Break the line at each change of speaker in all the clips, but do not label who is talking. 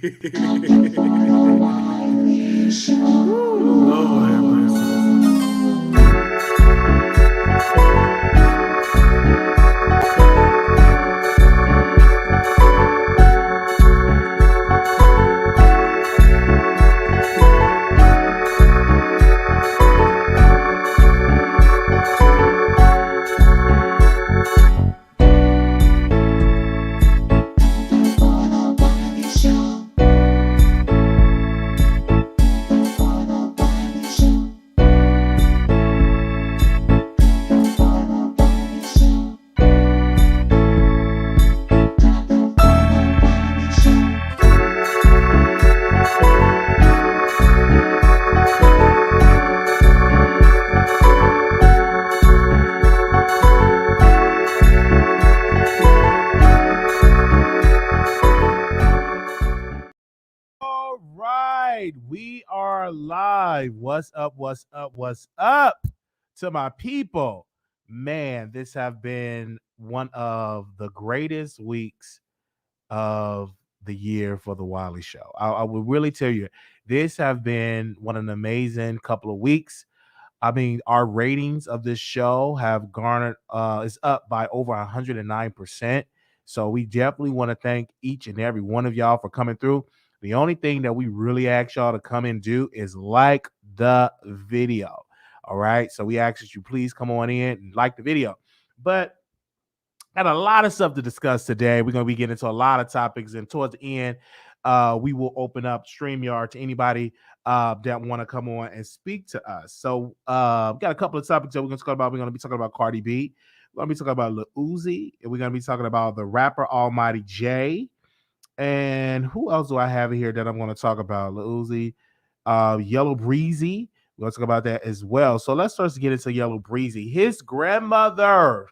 Lord have mercy. All right, we are live. What's up? What's up? What's up to my people? Man, this have been one of the greatest weeks of the year for the Wiley Show. I would really tell you, this have been one of an amazing couple of weeks. I mean, our ratings of this show have garnered is up by over 109%. So we definitely want to thank each and every one of y'all for coming through. The only thing that we really ask y'all to come and do is like the video. All right. So we ask that you please come on in and like the video. But got a lot of stuff to discuss today. We're going to be getting into a lot of topics, and towards the end, we will open up StreamYard to anybody that want to come on and speak to us. So, we got a couple of topics that we're going to talk about. We're going to be talking about Cardi B. We're going to be talking about Lil Uzi, and we're going to be talking about the rapper Almighty J. And who else do I have here that I'm going to talk about? Lil Uzi, Yellow Breezy. We're going to talk about that as well. So let's first get into Yellow Breezy. His grandmother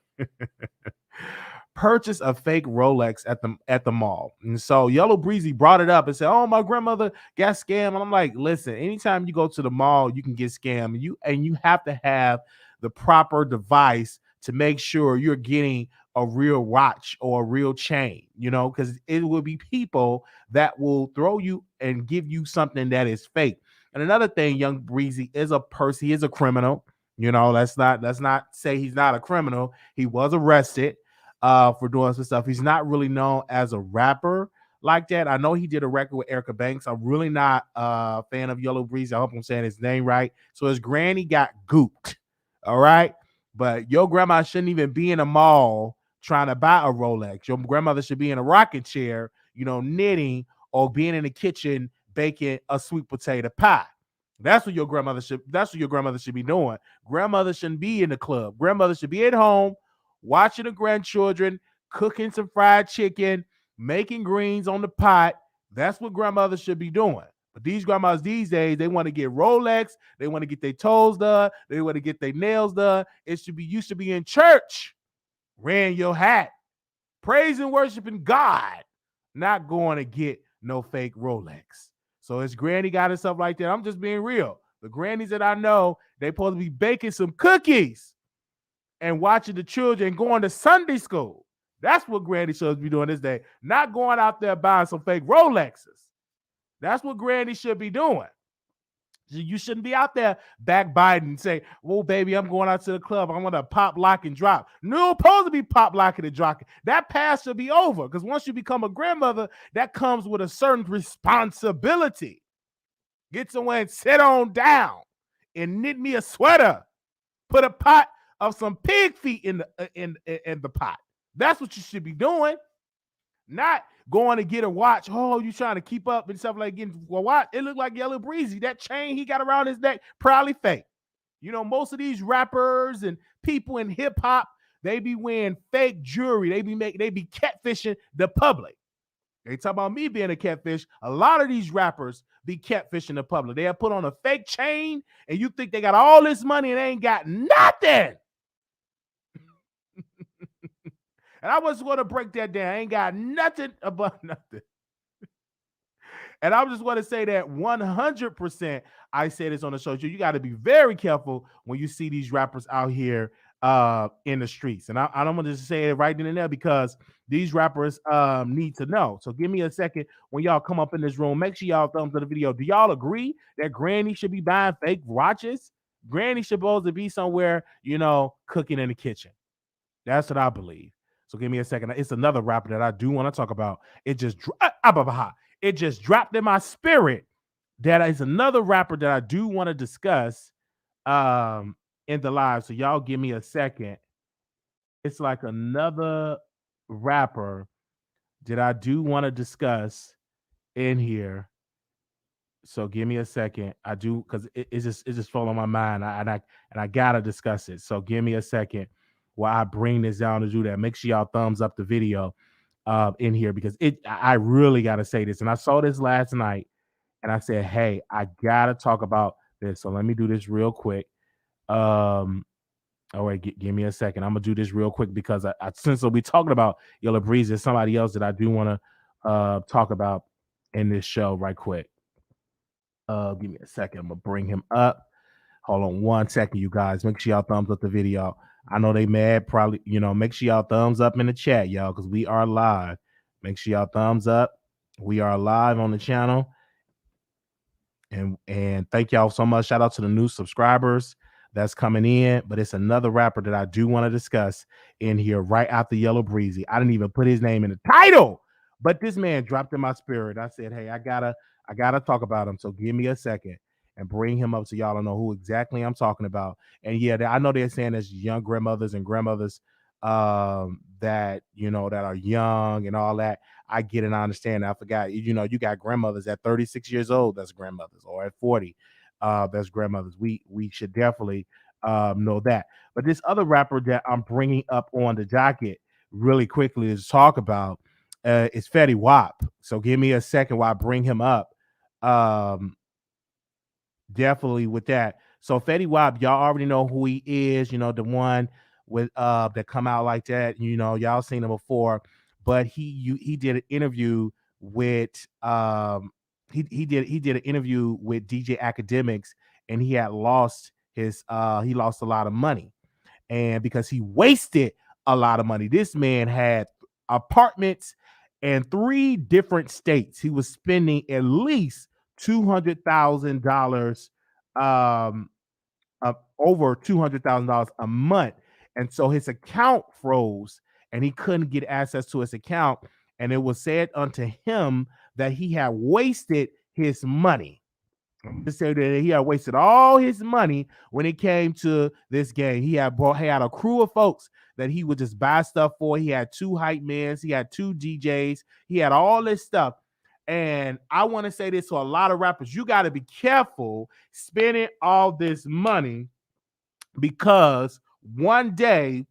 purchased a fake Rolex at the mall. And so Yellow Breezy brought it up and said, "Oh, my grandmother got scammed." And I'm like, listen, anytime you go to the mall, you can get scammed. And you have to have the proper device to make sure you're getting a real watch or a real chain, because it will be people that will throw you and give you something that is fake. And another thing, Young Breezy is a person, he is a criminal. Let's not say he's not a criminal. He was arrested for doing some stuff. He's not really known as a rapper like that. I know he did a record with Erica Banks. I'm really not a fan of Yellow Breezy. I hope I'm saying his name right. So his granny got gooped. All right. But your grandma shouldn't even be in a mall trying to buy a Rolex. Your grandmother should be in a rocking chair, knitting, or being in the kitchen baking a sweet potato pie. That's what your grandmother should be doing. Grandmother shouldn't be in the club. Grandmother should be at home watching the grandchildren, cooking some fried chicken, making greens on the pot. That's what grandmothers should be doing. But these grandmas these days, they want to get Rolex, they want to get their toes done, they want to get their nails done. You should be in church, wearing your hat, praising, worshiping God, not going to get no fake Rolex. So his granny got and stuff like that. I'm just being real. The grannies that I know, they supposed to be baking some cookies and watching the children going to Sunday school. That's what granny should be doing this day, not going out there buying some fake Rolexes. That's what granny should be doing. You shouldn't be out there backbiting and say, "Well, baby, I'm going out to the club. I'm going to pop, lock, and drop." No, supposed to be pop, locking, and dropping. That past should be over, because once you become a grandmother, that comes with a certain responsibility. Get somewhere and sit on down and knit me a sweater. Put a pot of some pig feet in the pot. That's what you should be doing. Not going to get a watch. Oh, you trying to keep up and stuff like getting a watch. It looked like Yellow Breezy. That chain he got around his neck, probably fake. Most of these rappers and people in hip hop, they be wearing fake jewelry. They be catfishing the public. They talk about me being a catfish. A lot of these rappers be catfishing the public. They have put on a fake chain, and you think they got all this money and they ain't got nothing. And I was going to break that down. I ain't got nothing about nothing. And I just want to say that 100%, I say this on the show. You got to be very careful when you see these rappers out here in the streets. And I'm gonna just say it right then and there because these rappers need to know. So give me a second when y'all come up in this room. Make sure y'all thumbs up the video. Do y'all agree that Granny should be buying fake watches? Granny should supposed to be somewhere, cooking in the kitchen. That's what I believe. So give me a second. It's another rapper that I do want to talk about. It just dropped in my spirit. That is another rapper that I do want to discuss um in the live. So y'all give me a second. It's like another rapper that I do want to discuss in here. So give me a second. I do because it's just falling on my mind. I gotta discuss it. So give me a second while I bring this down to do that. Make sure y'all thumbs up the video in here because I really gotta say this. And I saw this last night and I said, hey, I gotta talk about this. So let me do this real quick. All right, give me a second. I'm gonna do this real quick because since we'll be talking about Yellow Breeze, there's somebody else that I do want to talk about in this show right quick. Give me a second. I'm gonna bring him up. Hold on 1 second, you guys. Make sure y'all thumbs up the video. I know they mad. Probably, make sure y'all thumbs up in the chat, y'all, because we are live. Make sure y'all thumbs up. We are live on the channel. And thank y'all so much. Shout out to the new subscribers that's coming in. But it's another rapper that I do want to discuss in here right after Yellow Breezy. I didn't even put his name in the title, but this man dropped in my spirit. I said, hey, I gotta talk about him. So give me a second and bring him up so y'all know who exactly I'm talking about. And yeah, I know they're saying there's young grandmothers and grandmothers that that are young and all that. I get and I understand. I forgot, you got grandmothers at 36 years old, that's grandmothers, or at 40, that's grandmothers. We should definitely know that. But this other rapper that I'm bringing up on the docket really quickly to talk about is Fetty Wap. So give me a second while I bring him up. Definitely with that. So Fetty Wap, y'all already know who he is, the one with that come out like that. Y'all seen him before, but he did an interview with he did an interview with DJ Academics, and he had lost he lost a lot of money, and because he wasted a lot of money. This man had apartments in 3 different states. He was spending at least $200,000 over $200,000 a month. And so his account froze and he couldn't get access to his account. And it was said unto him that he had wasted his money. To say that he had wasted all his money when it came to this game. He had a crew of folks that he would just buy stuff for. He had 2 hype men, he had 2 DJs, he had all this stuff. And I want to say this to a lot of rappers: you got to be careful spending all this money because one day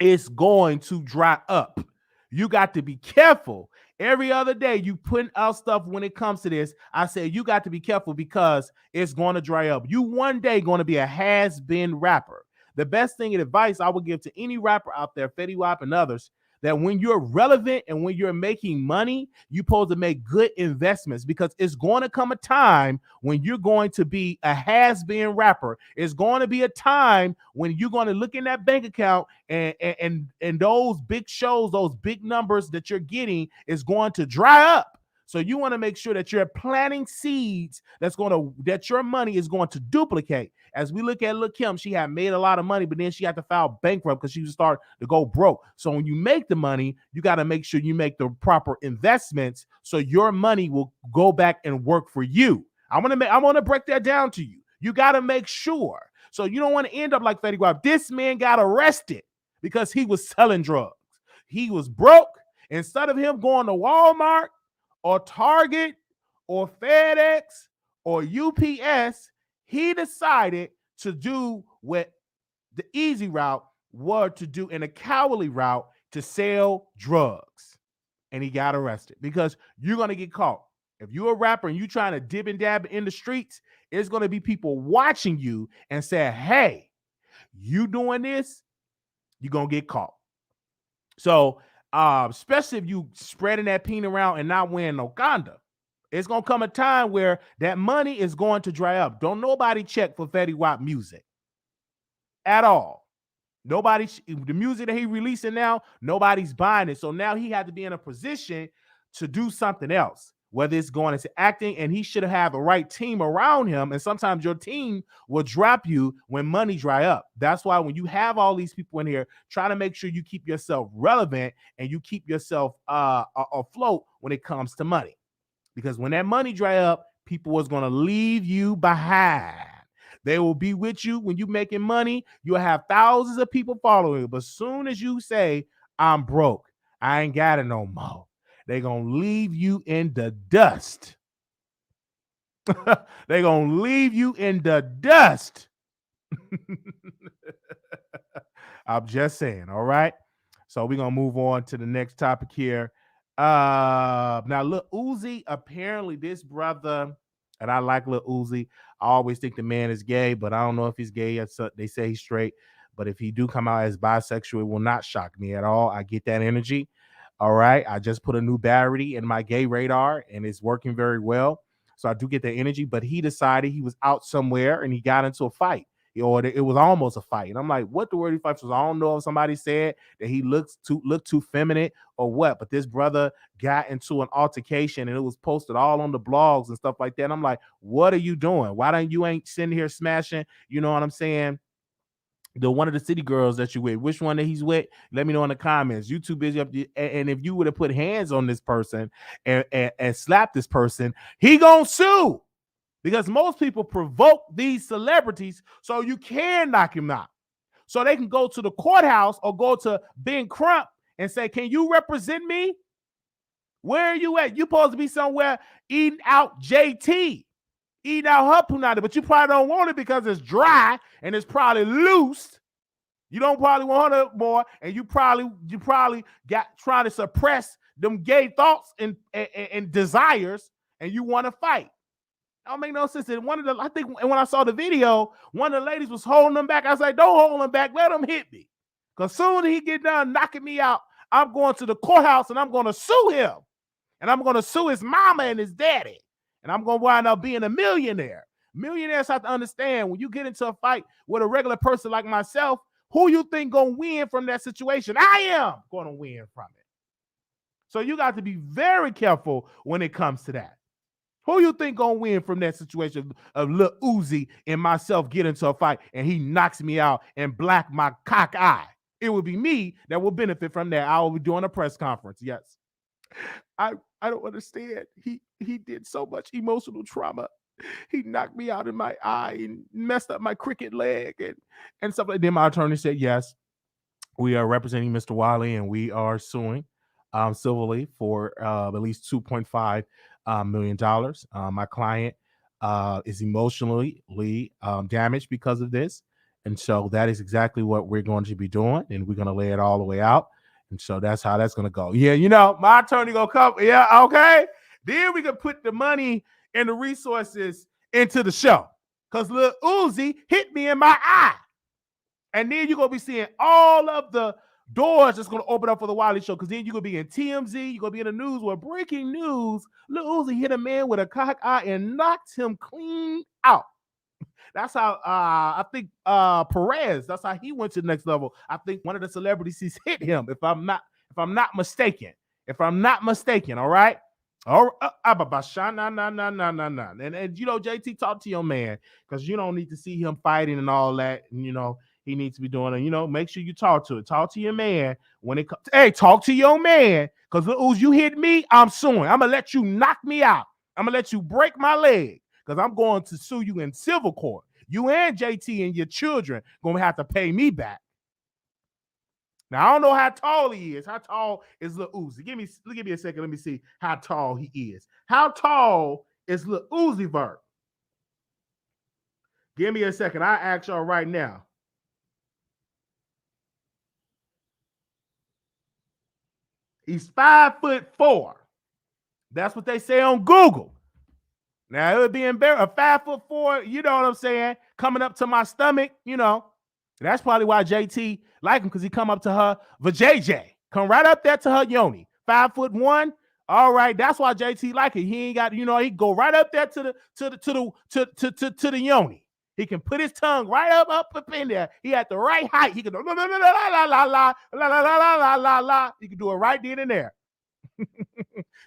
it's going to dry up. You got to be careful. Every other day you putting out stuff when it comes to this. I said you got to be careful because it's going to dry up. You one day going to be a has-been rapper. The best thing and advice I would give to any rapper out there, Fetty Wap and others, that when you're relevant and when you're making money, you're supposed to make good investments because it's going to come a time when you're going to be a has-been rapper. It's going to be a time when you're going to look in that bank account and those big shows, those big numbers that you're getting is going to dry up. So you want to make sure that you're planting seeds that your money is going to duplicate. As we look at Lil' Kim, she had made a lot of money, but then she had to file bankrupt because she was starting to go broke. So when you make the money, you got to make sure you make the proper investments so your money will go back and work for you. I want to break that down to you. You got to make sure. So you don't want to end up like Fetty Wap. This man got arrested because he was selling drugs. He was broke. Instead of him going to Walmart or Target or FedEx or UPS, he decided to do what the easy route was to do in a cowardly route to sell drugs. And he got arrested because you're going to get caught. If you're a rapper and you're trying to dib and dab in the streets, it's going to be people watching you and say, hey, you doing this, you're going to get caught. So, especially if you spreading that peen around and not wearing no condom, it's going to come a time where that money is going to dry up. Don't nobody check for Fetty Wap music at all. The music that he releasing now, nobody's buying it. So now he had to be in a position to do something else, whether it's going into acting, and he should have the right team around him. And sometimes your team will drop you when money dry up. That's why when you have all these people in here, try to make sure you keep yourself relevant and you keep yourself afloat when it comes to money. Because when that money dry up, people is going to leave you behind. They will be with you when you're making money. You'll have thousands of people following you. But as soon as you say, I'm broke, I ain't got it no more, they're going to leave you in the dust. They're going to leave you in the dust. I'm just saying, all right? So we're going to move on to the next topic here. Now, Lil Uzi, apparently this brother, and I like Lil Uzi. I always think the man is gay, but I don't know if he's gay. They say he's straight. But if he do come out as bisexual, it will not shock me at all. I get that energy. All right. I just put a new battery in my gay radar, and it's working very well. So I do get that energy. But he decided he was out somewhere and he got into a fight. Or it was almost a fight. And I'm like, what the word he fights was? I don't know if somebody said that he looked too feminine or what, but this brother got into an altercation and it was posted all on the blogs and stuff like that. And I'm like, what are you doing? Why don't you ain't sitting here smashing? You know what I'm saying? The one of the city girls that you with, which one that he's with, let me know in the comments. You too busy up and if you would have put hands on this person and slapped this person, he gonna sue. Because most people provoke these celebrities so you can knock him out. So they can go to the courthouse or go to Ben Crump and say, can you represent me? Where are you at? You're supposed to be somewhere eating out JT, eating out her punani, but you probably don't want it because it's dry and it's probably loose. You don't probably want her more, and you probably got trying to suppress them gay thoughts and desires, and you want to fight. Don't make no sense. And I think when I saw the video, one of the ladies was holding him back. I was like, don't hold him back. Let him hit me. Because soon as he get done knocking me out, I'm going to the courthouse and I'm going to sue him. And I'm going to sue his mama and his daddy. And I'm going to wind up being a millionaire. Millionaires have to understand when you get into a fight with a regular person like myself, who you think going to win from that situation? I am going to win from it. So you got to be very careful when it comes to that. Who you think gonna win from that situation of Lil Uzi and myself get into a fight and he knocks me out and black my cock eye? It would be me that will benefit from that. I will be doing a press conference. Yes. I don't understand. He did so much emotional trauma. He knocked me out in my eye and messed up my cricket leg and stuff like that. Then my attorney said, yes, we are representing Mr. Wiley and we are suing civilly for at least $2.5 million. My client is emotionally damaged because of this. And so that is exactly what we're going to be doing. And we're going to lay it all the way out. And so that's how that's going to go. Yeah, you know, my attorney going to come. Yeah, okay. Then we can put the money and the resources into the show. Because Lil Uzi hit me in my eye. And then you're going to be seeing all of the doors that's going to open up for the Wiley Show, because then you're going to be in TMZ, you're going to be in the news where breaking news, Lil Uzi hit a man with a cock eye and knocked him clean out. That's how I think Perez, that's how he went to the next level. I think one of the celebrities he's hit him, if I'm not mistaken. All right. And you know, JT, talk to your man, because you don't need to see him fighting and all that. And you know, he needs to be doing it. You know, make sure you talk to it. Talk to your man when it comes. Hey, talk to your man, because Lil Uzi, you hit me, I'm suing. I'm gonna let you knock me out. I'm gonna let you break my leg, because I'm going to sue you in civil court. You and JT and your children gonna have to pay me back. Now, I don't know how tall he is. How tall is Lil Uzi? Give me a second. Let me see how tall he is. How tall is Lil Uzi Vert? Give me a second. I ask y'all right now. He's 5'4". That's what they say on Google. Now, it would be embarrassing. A 5'4", you know what I'm saying, coming up to my stomach, you know. That's probably why JT like him, because he come up to her vajayjay. Come right up there to her yoni. 5'1". All right, that's why JT like it. He ain't got, you know, he go right up there to the yoni. He can put his tongue right up in there. He at the right height. He can do la la la la la la la la la la la la. He can do it right then and there.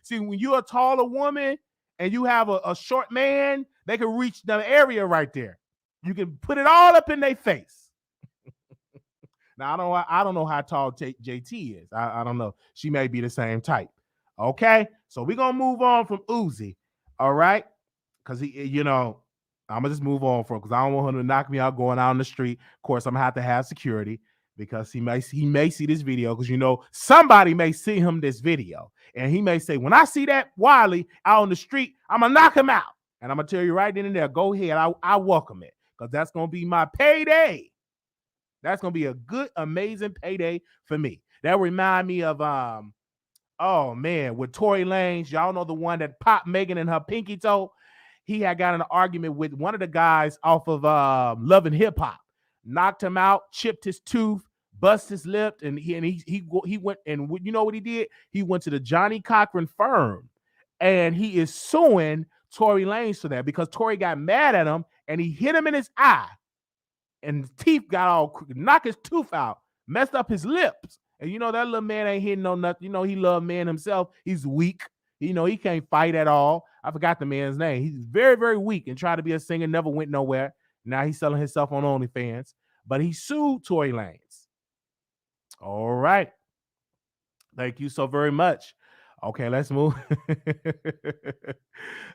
See, when you're a taller woman and you have a short man, they can reach the area right there. You can put it all up in their face. Now I don't know how tall JT is. I don't know. She may be the same type. Okay, so we're gonna move on from Uzi. All right, because I'm gonna just move on for because I don't want him to knock me out going out on the street. Of course, I'm gonna have security because he may see this video because somebody may see him this video and he may say, when I see that Wiley out on the street, I'm gonna knock him out. And I'm gonna tell you right then and there, go ahead, I welcome it because that's gonna be my payday. That's gonna be a good, amazing payday for me. That remind me of oh man, with Tory Lanez, y'all know the one that popped Megan in her pinky toe. He had got in an argument with one of the guys off of Love and Hip Hop, knocked him out, chipped his tooth, bust his lip, and he went and you know what he did? He went to the Johnny Cochran firm, and he is suing Tory Lanez for that because Tory got mad at him and he hit him in his eye, and his teeth got all crooked, knocked his tooth out, messed up his lips. And that little man ain't hitting no nothing. He love man himself. He's weak. He can't fight at all. I forgot the man's name. He's very, very weak and tried to be a singer, never went nowhere. Now he's selling himself on OnlyFans. But he sued Tory Lanez. All right. Thank you so very much. Okay, let's move.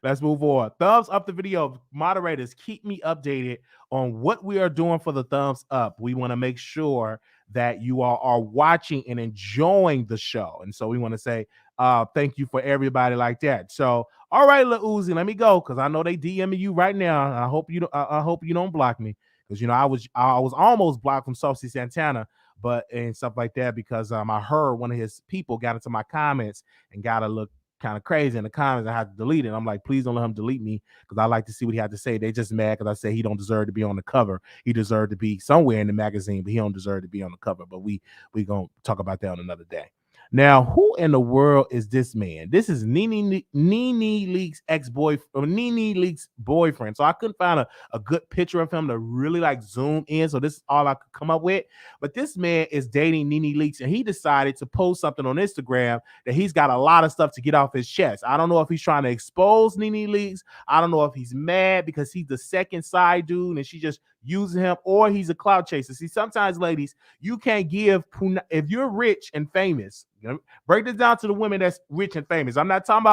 Let's move on. Thumbs up the video. Moderators, keep me updated on what we are doing for the thumbs up. We want to make sure that you all are watching and enjoying the show. And so we want to say thank you for everybody like that. So, all right, Lil Uzi, let me go because I know they DMing you right now. And I hope you don't block me because I was almost blocked from Saucy Santana, and stuff like that because I heard one of his people got into my comments and got to look kind of crazy in the comments. I had to delete it. I'm like, please don't let him delete me because I like to see what he had to say. They just mad because I say he don't deserve to be on the cover. He deserved to be somewhere in the magazine, but he don't deserve to be on the cover. But we gonna talk about that on another day. Now, who in the world is this man? This is Nene Leakes' ex-boyfriend, Nene Leakes' boyfriend. So I couldn't find a good picture of him to really zoom in. So this is all I could come up with. But this man is dating Nene Leakes, and he decided to post something on Instagram that he's got a lot of stuff to get off his chest. I don't know if he's trying to expose Nene Leakes. I don't know if he's mad because he's the second side dude and she just using him, or he's a clout chaser. See, sometimes, ladies, you can't give if you're rich and famous. Break this down to the women that's rich and famous. I'm not talking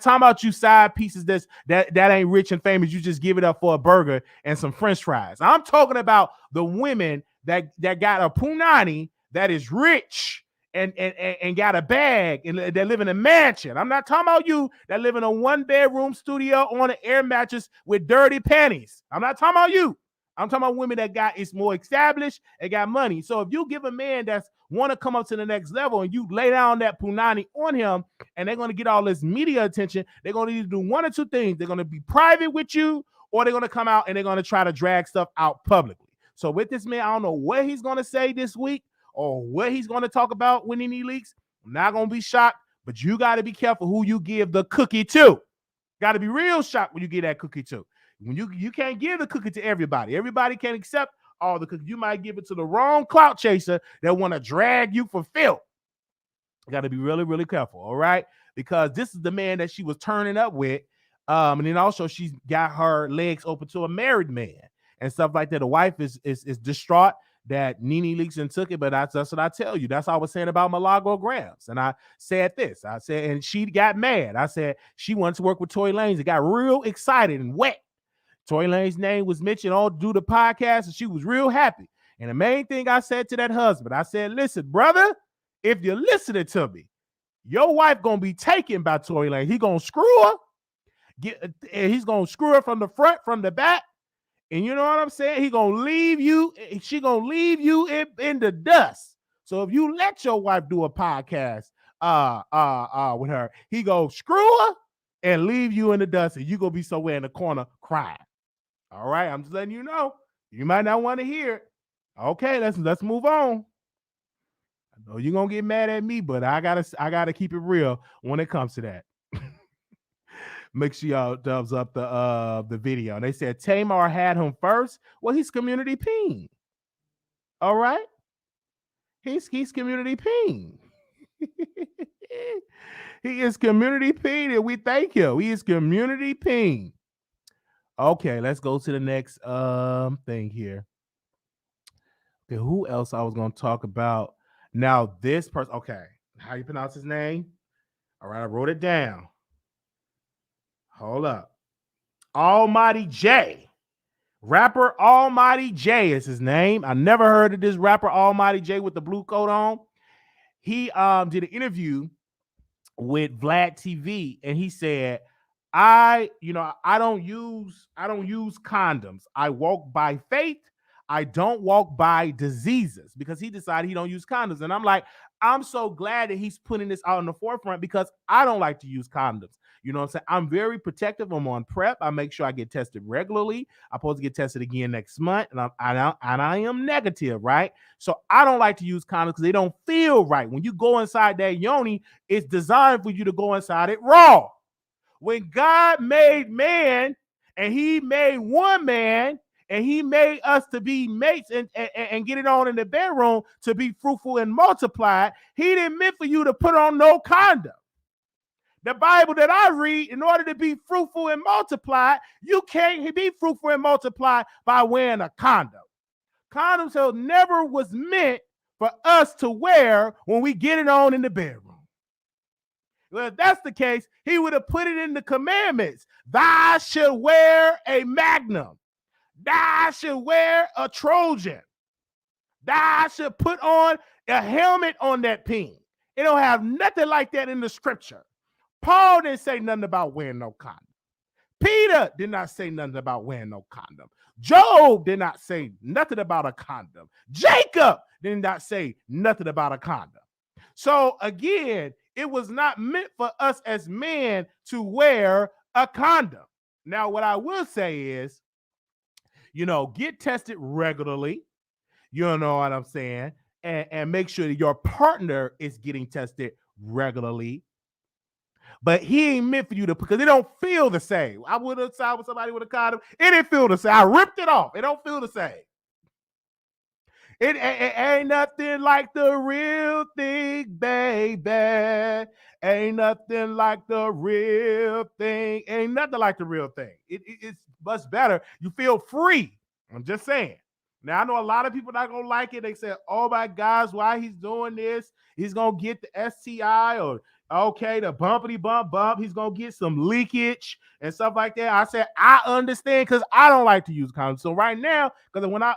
about you side pieces that ain't rich and famous. You just give it up for a burger and some French fries. I'm talking about the women that got a punani that is rich and got a bag and that live in a mansion. I'm not talking about you that live in a 1-bedroom studio on an air mattress with dirty panties. I'm not talking about you. I'm talking about women that is more established and got money. So if you give a man that's want to come up to the next level and you lay down that punani on him and they're going to get all this media attention, they're going to either do one or two things. They're going to be private with you, or they're going to come out and they're going to try to drag stuff out publicly. So with this man, I don't know what he's going to say this week or what he's going to talk about when he leaks. I'm not going to be shocked, but you got to be careful who you give the cookie to. Got to be real shocked when you give that cookie to. When you can't give the cookie to everybody. Everybody can't accept all the cookies. You might give it to the wrong clout chaser that want to drag you for filth. You got to be really, really careful, all right? Because this is the man that she was turning up with. And then also she's got her legs open to a married man and stuff like that. The wife is distraught that Nene Leakes and took it, but that's what I tell you. That's what I was saying about Milagro Grams. And I said this. I said, and she got mad. I said she wanted to work with Tory Lanez. It got real excited and wet. Tory Lanez's name was mentioned all through the podcast, and she was real happy. And the main thing I said to that husband, I said, listen, brother, if you're listening to me, your wife going to be taken by Tory Lanez. He going to screw her. He's going to screw her from the front, from the back. And you know what I'm saying? He going to leave you. She going to leave you in the dust. So if you let your wife do a podcast with her, he going to screw her and leave you in the dust, and you going to be somewhere in the corner crying. All right, I'm just letting you know. You might not want to hear it. Okay, let's move on. I know you're gonna get mad at me, but I gotta keep it real when it comes to that. Make sure y'all thumbs up the video. And they said Tamar had him first. Well, he's community peen. All right, he's community peen. He is community peen, and we thank him. He is community peen. Okay, let's go to the next thing here. Okay, who else I was gonna talk about? Now this person. Okay, how you pronounce his name? All right, I wrote it down. Hold up. Almighty J. Rapper Almighty J is his name. I never heard of this rapper Almighty J with the blue coat on. He did an interview with Vlad TV, and he said, I don't use condoms. I walk by faith. I don't walk by diseases, because he decided he don't use condoms. And I'm like, I'm so glad that he's putting this out in the forefront, because I don't like to use condoms. You know what I'm saying? I'm very protective. I'm on PrEP. I make sure I get tested regularly. I'm supposed to get tested again next month, and I am negative, right? So I don't like to use condoms because they don't feel right. When you go inside that yoni, it's designed for you to go inside it raw. When God made man, and he made one man, and he made us to be mates and get it on in the bedroom to be fruitful and multiply, he didn't meant for you to put on no condom. The Bible that I read, in order to be fruitful and multiply, you can't be fruitful and multiply by wearing a condom. Condoms never was meant for us to wear when we get it on in the bedroom. Well, if that's the case, he would have put it in the commandments. Thou should wear a magnum. Thou should wear a Trojan. Thou should put on a helmet on that peen. It don't have nothing like that in the scripture. Paul didn't say nothing about wearing no condom. Peter did not say nothing about wearing no condom. Job did not say nothing about a condom. Jacob did not say nothing about a condom. So again, it was not meant for us as men to wear a condom. Now, what I will say is, get tested regularly. You know what I'm saying? And make sure that your partner is getting tested regularly. But he ain't meant for you to, because it don't feel the same. I would have side with somebody with a condom. It didn't feel the same. I ripped it off. It don't feel the same. It ain't nothing like the real thing, baby. Ain't nothing like the real thing. Ain't nothing like the real thing. It's much better. You feel free. I'm just saying. Now, I know a lot of people not going to like it. They say, oh my gosh, why he's doing this? He's going to get the STI, or okay, the bumpity bump. He's going to get some leakage and stuff like that. I said, I understand, because I don't like to use condoms. So right now, because when I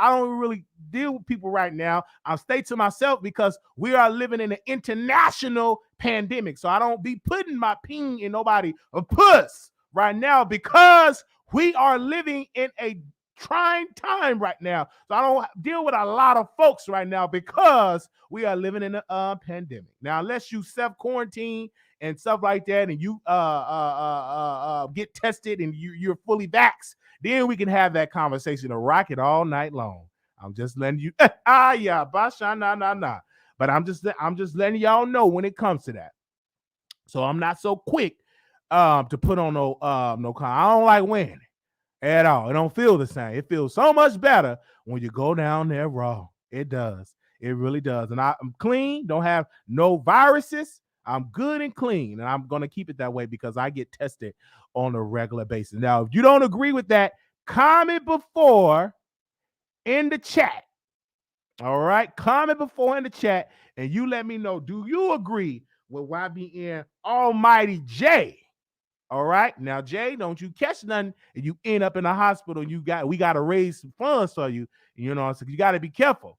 don't really deal with people right now, I'll stay to myself, because we are living in an international pandemic. So I don't be putting my peen in nobody a puss right now, because we are living in a trying time right now. So I don't deal with a lot of folks right now, because we are living in a pandemic. Now, unless you self-quarantine and stuff like that, and you get tested and you're fully vaxxed, then we can have that conversation to rock it all night long. I'm just letting you But I'm just letting y'all know when it comes to that. So I'm not so quick to put on no condom. I don't like wearing it at all. It don't feel the same. It feels so much better when you go down there raw. It does. It really does. And I'm clean, don't have no viruses. I'm good and clean, and I'm going to keep it that way, because I get tested on a regular basis. Now, if you don't agree with that, comment before in the chat. All right? Comment before in the chat, and you let me know, do you agree with YBN Almighty J? All right. Now, Jay, don't you catch nothing and you end up in a hospital, and we got to raise some funds for you. So you got to be careful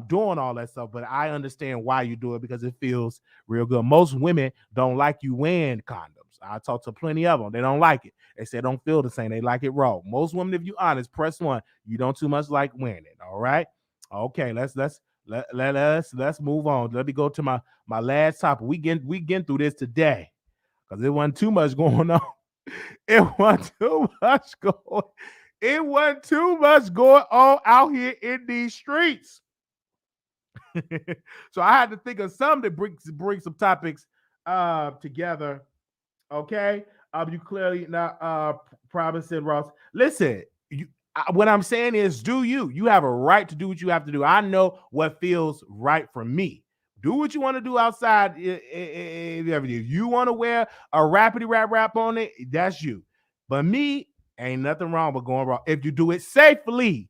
doing all that stuff. But I understand why you do it, because it feels real good. Most women don't like you wearing condoms. I talk to plenty of them. They don't like it. They say don't feel the same. They like it raw. Most women, if you honest, press 1. You don't too much like wearing it. All right. Okay. Let's move on. Let me go to my last topic. We getting through this today, because it wasn't too much going on. It wasn't too much going on out here in these streets. So I had to think of something to bring some topics together. Okay. You clearly not promising Ross. Listen, what I'm saying is, do you? You have a right to do what you have to do. I know what feels right for me. Do what you want to do outside. If you want to wear a rapidy rap on it, that's you. But me, ain't nothing wrong with going wrong if you do it safely.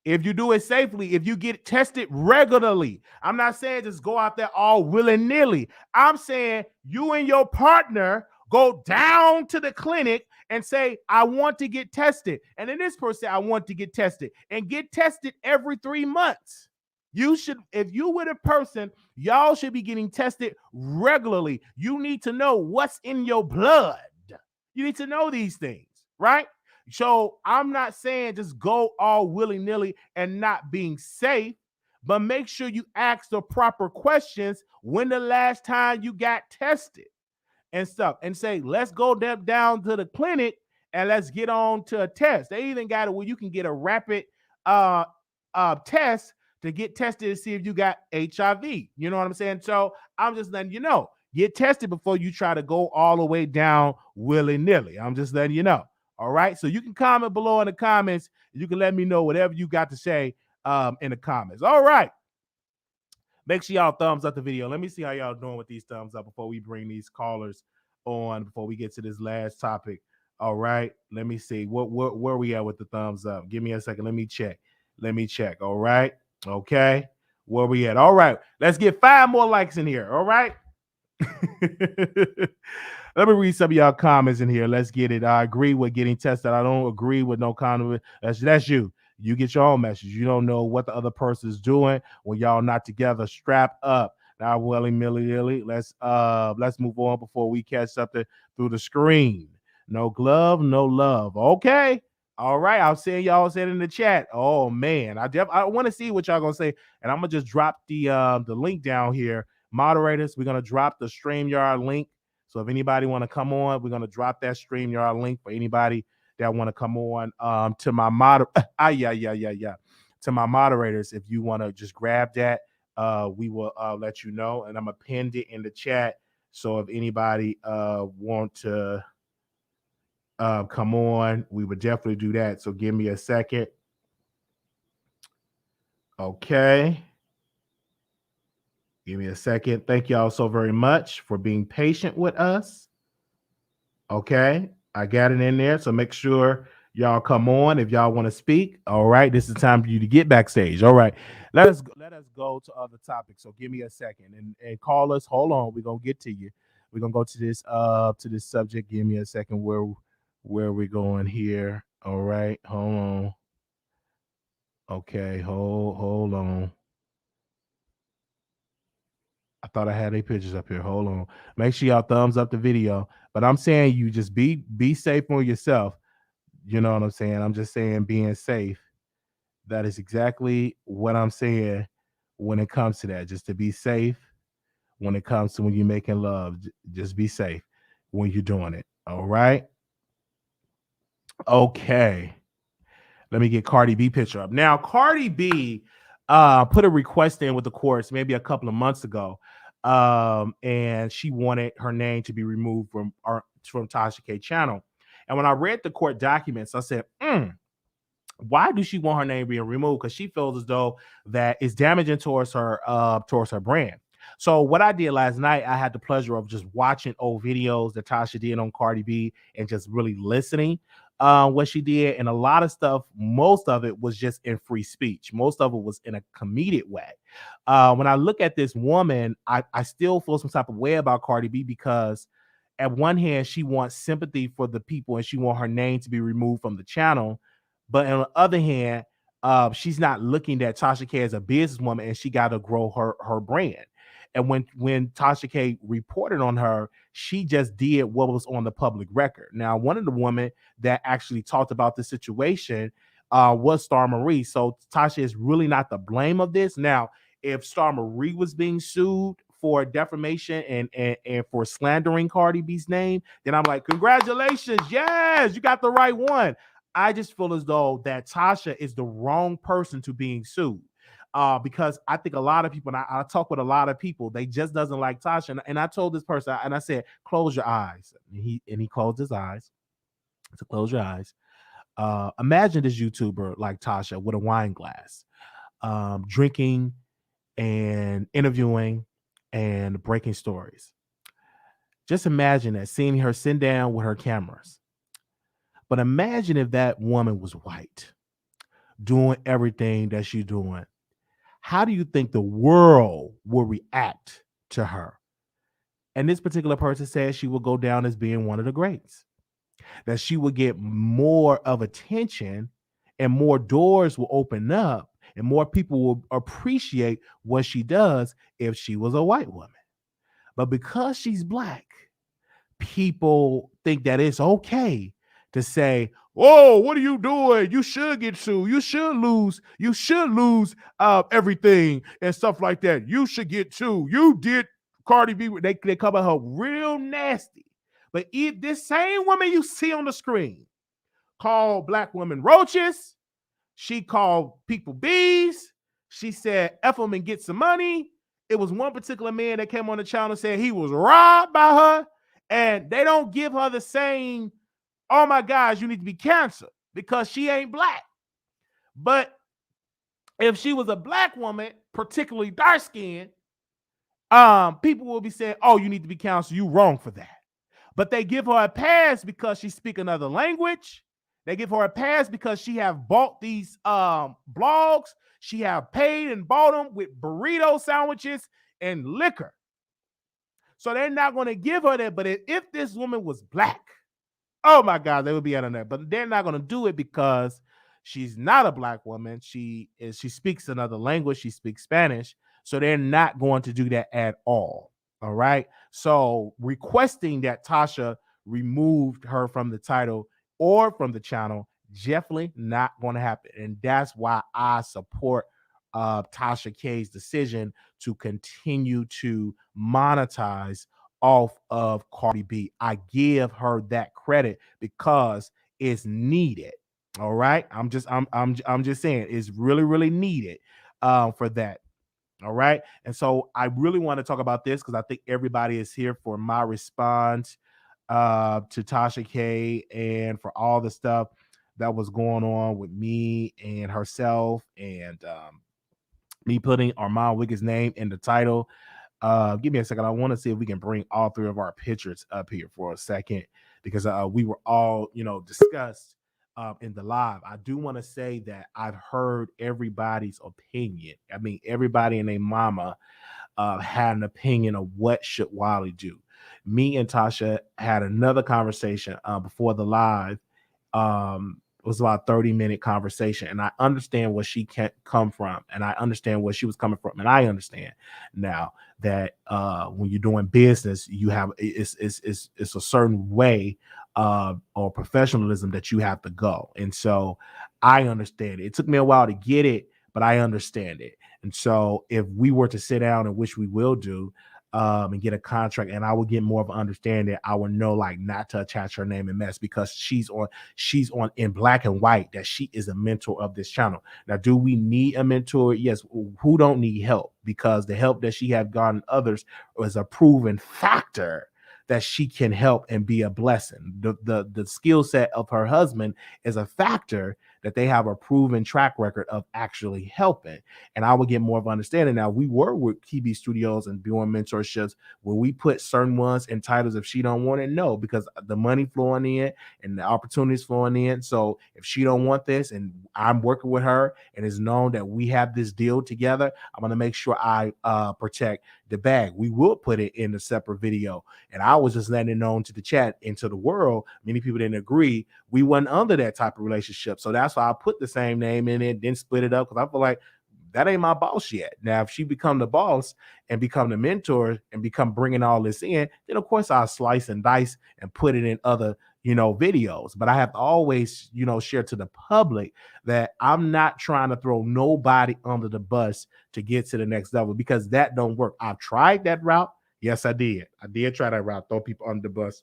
If you do it safely, if you get tested regularly. I'm not saying just go out there all willy-nilly. I'm saying you and your partner go down to the clinic and say, I want to get tested. And then this person say, I want to get tested. And get tested every 3 months. You should, if you with a person, y'all should be getting tested regularly. You need to know what's in your blood. You need to know these things, right? So I'm not saying just go all willy-nilly and not being safe, but make sure you ask the proper questions. When the last time you got tested and stuff, and say, let's go down to the clinic and let's get on to a test. They even got it where you can get a rapid uh test to get tested to see if you got HIV. You know what I'm saying? So I'm just letting you know, get tested before you try to go all the way down willy-nilly. I'm just letting you know. All right. So you can comment below in the comments. You can let me know whatever you got to say in the comments. All right. Make sure y'all thumbs up the video. Let me see how y'all doing with these thumbs up before we bring these callers on, before we get to this last topic. All right. Let me see. Where we at with the thumbs up? Give me a second. Let me check. All right. Okay. Where we at? All right. Let's get 5 more likes in here. All right. Let me read some of y'all comments in here. Let's get it. I agree with getting tested. I don't agree with no condom. That's you. You get your own message. You don't know what the other person is doing when y'all not together. Strap up. Now, willy-nilly. Let's move on before we catch something through the screen. No glove, no love. Okay. All right. I'll see y'all said in the chat. Oh man. I want to see what y'all gonna say. And I'm gonna just drop the link down here. Moderators, we're gonna drop the StreamYard link. So if anybody want to come on, we're gonna drop that StreamYard link for anybody that want to come on. To my to my moderators, if you want to just grab that, we will let you know, and I'm gonna pin it in the chat. So if anybody want to come on, we would definitely do that. So give me a second. Okay. Give me a second. Thank y'all so very much for being patient with us. Okay. I got it in there. So make sure y'all come on if y'all want to speak. All right. This is time for you to get backstage. All right. Let us go to other topics. So give me a second and call us. Hold on. We're gonna get to you. We're gonna go to this subject. Give me a second. Where we going here. All right. Hold on. Okay. Hold on. I thought I had any pictures up here. Hold on. Make sure y'all thumbs up the video. But I'm saying you just be safe on yourself. You know what I'm saying? I'm just saying being safe. That is exactly what I'm saying when it comes to that. Just to be safe when it comes to when you're making love. Just be safe when you're doing it. All right. Okay. Let me get Cardi B picture up. Now, Cardi B put a request in with the courts maybe a couple of months ago. And she wanted her name to be removed from TashaK channel. And when I read the court documents, I said, why does she want her name being removed? Because she feels as though that is damaging towards her brand. So what I did last night, I had the pleasure of just watching old videos that Tasha did on Cardi B and just really listening what she did. And a lot of stuff, most of it was just in free speech. Most of it was in a comedic way. When I look at this woman, I still feel some type of way about Cardi B because at one hand, she wants sympathy for the people and she wants her name to be removed from the channel. But on the other hand, she's not looking at TashaK as a businesswoman and she got to grow her brand. And when TashaK reported on her, she just did what was on the public record. Now, one of the women that actually talked about the situation was Star Marie. So Tasha is really not the blame of this. Now, if Star Marie was being sued for defamation and for slandering Cardi B's name, then I'm like, congratulations. Yes, you got the right one. I just feel as though that Tasha is the wrong person to being sued. Because I think a lot of people, and I talk with a lot of people, they just doesn't like Tasha. And I told this person, and I said, close your eyes. And he closed his eyes. So close your eyes. Imagine this YouTuber like Tasha with a wine glass, drinking and interviewing and breaking stories. Just imagine that, seeing her sit down with her cameras. But imagine if that woman was white, doing everything that she's doing. How do you think the world will react to her? And this particular person says she will go down as being one of the greats, that she will get more of attention and more doors will open up and more people will appreciate what she does if she was a white woman. But because she's black, people think that it's okay to say, "Oh, what are you doing? You should get sued. You should lose. You should lose everything and stuff like that. You should get sued. You did Cardi B." They cover her real nasty. But if this same woman you see on the screen called black women roaches, she called people bees. She said, "F them and get some money." It was one particular man that came on the channel and said he was robbed by her. And they don't give her the same, "Oh my gosh, you need to be canceled," because she ain't black. But if she was a black woman, particularly dark skinned, people will be saying, "Oh, you need to be canceled. You wrong for that." But they give her a pass because she speak another language. They give her a pass because she have bought these blogs. She have paid and bought them with burrito sandwiches and liquor. So they're not going to give her that. But if this woman was black, oh my God, they would be on that. But they're not going to do it because she's not a black woman. She speaks another language. She speaks Spanish. So they're not going to do that at all. All right. So requesting that Tasha removed her from the title or from the channel, definitely not going to happen. And that's why I support TashaK's decision to continue to monetize off of Cardi B. I give her that credit because it's needed. All right. I'm just saying it's really, really needed for that. All right. And so I really want to talk about this because I think everybody is here for my response to TashaK and for all the stuff that was going on with me and herself and me putting Armand Wiggett's name in the title. Give me a second. I want to see if we can bring all three of our pictures up here for a second because we were all, discussed in the live. I do want to say that I've heard everybody's opinion. I mean, everybody and their mama had an opinion of what should Wiley do. Me and Tasha had another conversation before the live. It was about a 30-minute conversation, and I understand where she can't come from, and I understand where she was coming from, and I understand now that when you're doing business, you have it's a certain way or professionalism that you have to go, and so I understand it. It took me a while to get it, but I understand it. And so if we were to sit down, and which we will do, and get a contract, and I will get more of an understanding, I will know like not to attach her name and mess because she's on in black and white that she is a mentor of this channel. Now, do we need a mentor? Yes. Who don't need help? Because the help that she have gotten others is a proven factor that she can help and be a blessing. The skill set of her husband is a factor that they have a proven track record of actually helping. And I would get more of understanding. Now, we were with KB Studios and doing mentorships where we put certain ones in titles if she don't want it, no, because the money flowing in and the opportunities flowing in. So if she don't want this and I'm working with her and it's known that we have this deal together, I'm going to make sure I protect the bag. We will put it in a separate video. And I was just letting it known to the chat and to the world. Many people didn't agree. We weren't under that type of relationship. So that's why I put the same name in it, then split it up, because I feel like that ain't my boss yet. Now, if she become the boss and become the mentor and become bringing all this in, then of course I'll slice and dice and put it in other, videos. But I have to always, share to the public that I'm not trying to throw nobody under the bus to get to the next level, because that don't work. I've tried that route. Yes, I did. I did try that route, throw people under the bus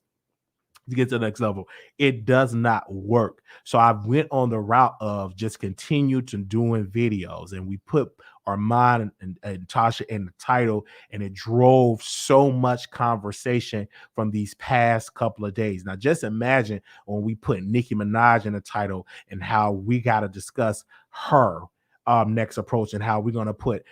to get to the next level. It does not work. So I went on the route of just continue to doing videos, and we put Armand and Tasha in the title, and it drove so much conversation from these past couple of days. Now, just imagine when we put Nicki Minaj in the title and how we got to discuss her next approach, and how we're going to put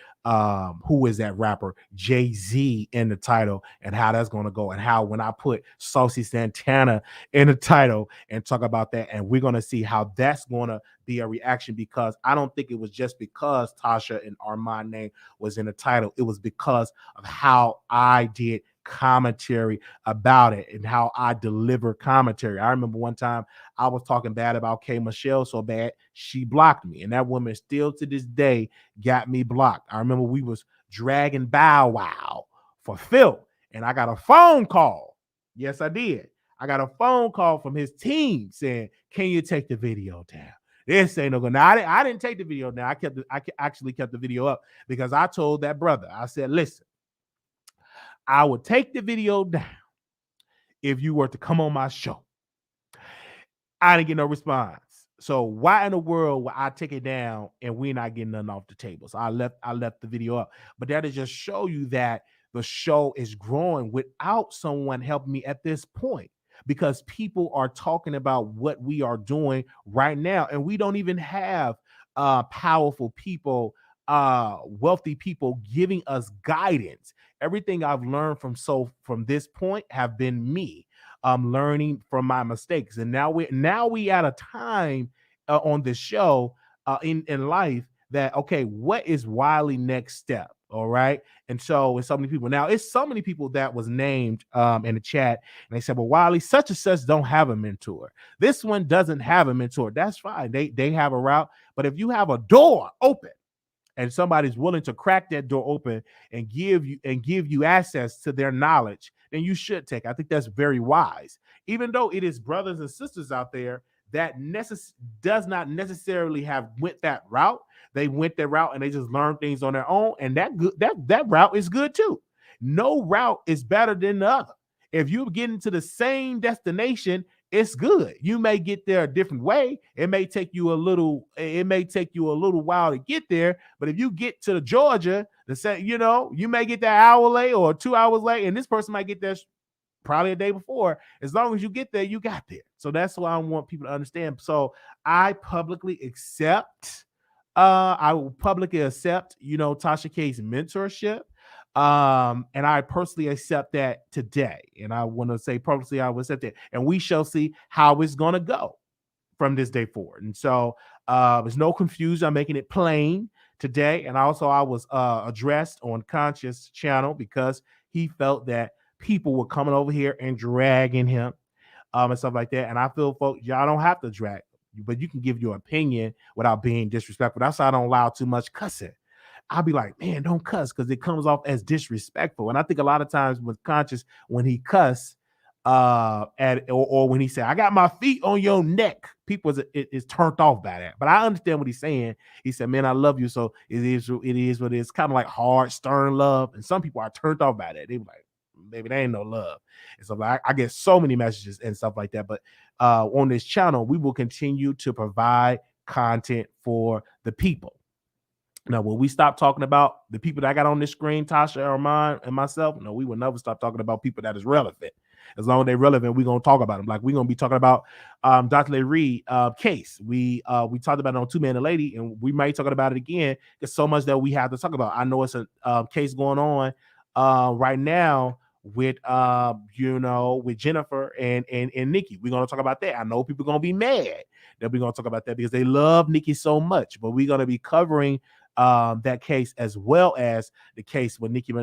who is that rapper Jay-Z in the title, and how that's going to go, and how when I put Saucy Santana in the title and talk about that, and we're going to see how that's going to be a reaction, because I don't think it was just because Tasha and Armand name was in the title. It was because of how I did commentary about it and how I deliver commentary. I remember one time I was talking bad about K Michelle so bad she blocked me, and that woman still to this day got me blocked. I remember we was dragging Bow Wow for Phil, and I got a phone call. Yes, I did. I got a phone call from his team saying, "Can you take the video down? This ain't no good." Now I didn't take the video down. I actually kept the video up because I told that brother, I said, "Listen, I would take the video down if you were to come on my show." I didn't get no response. So why in the world would I take it down and we're not getting nothing off the table? So I left the video up. But that is just show you that the show is growing without someone helping me at this point, because people are talking about what we are doing right now, and we don't even have powerful people, wealthy people giving us guidance. Everything I've learned from this point have been me learning from my mistakes. And now we at a time on the show in life that, okay, what is Wiley next step? All right. And so it's so many people. Now it's so many people that was named in the chat, and they said, well, Wiley, such and such don't have a mentor. This one doesn't have a mentor. That's fine. They have a route. But if you have a door open and somebody's willing to crack that door open and give you access to their knowledge, then you should take. I think that's very wise. Even though it is brothers and sisters out there that does not necessarily have went that route. They went that route and they just learned things on their own, and that route is good too. No route is better than the other. If you get into the same destination, it's good. You may get there a different way. It may take you a little while to get there, but if you get to Georgia, you may get there an hour late or 2 hours late, and this person might get there probably a day before. As long as you get there, you got there. So that's why I want people to understand. So I publicly accept, I will publicly accept, TashaK's mentorship. And I personally accept that today. And I want to say publicly, I will accept it. And we shall see how it's gonna go from this day forward. And so there's no confusion. I'm making it plain today. And also I was addressed on Conscious channel because he felt that people were coming over here and dragging him and stuff like that. And I feel, folks, y'all don't have to drag, but you can give your opinion without being disrespectful. That's why I don't allow too much cussing. I'll be like, man, don't cuss, because it comes off as disrespectful. And I think a lot of times with Conscious, when he cuss, or when he said, "I got my feet on your neck," people is turned off by that. But I understand what he's saying. He said, "Man, I love you." So it is what it is. Kind of like hard, stern love. And some people are turned off by that. They be like, "Baby, there ain't no love." And so I get so many messages and stuff like that. But on this channel, we will continue to provide content for the people. Now, will we stop talking about the people that I got on this screen, Tasha, Armand, and myself? No, we will never stop talking about people that is relevant. As long as they're relevant, we're gonna talk about them. Like we're gonna be talking about Dr. Lee Reed case. We talked about it on Two Man and Lady, and we might talk about it again. There's so much that we have to talk about. I know it's a case going on right now with with Jennifer and Nikki. We're gonna talk about that. I know people are gonna be mad that we're gonna talk about that because they love Nikki so much, but we're gonna be covering that case as well as the case with Nicki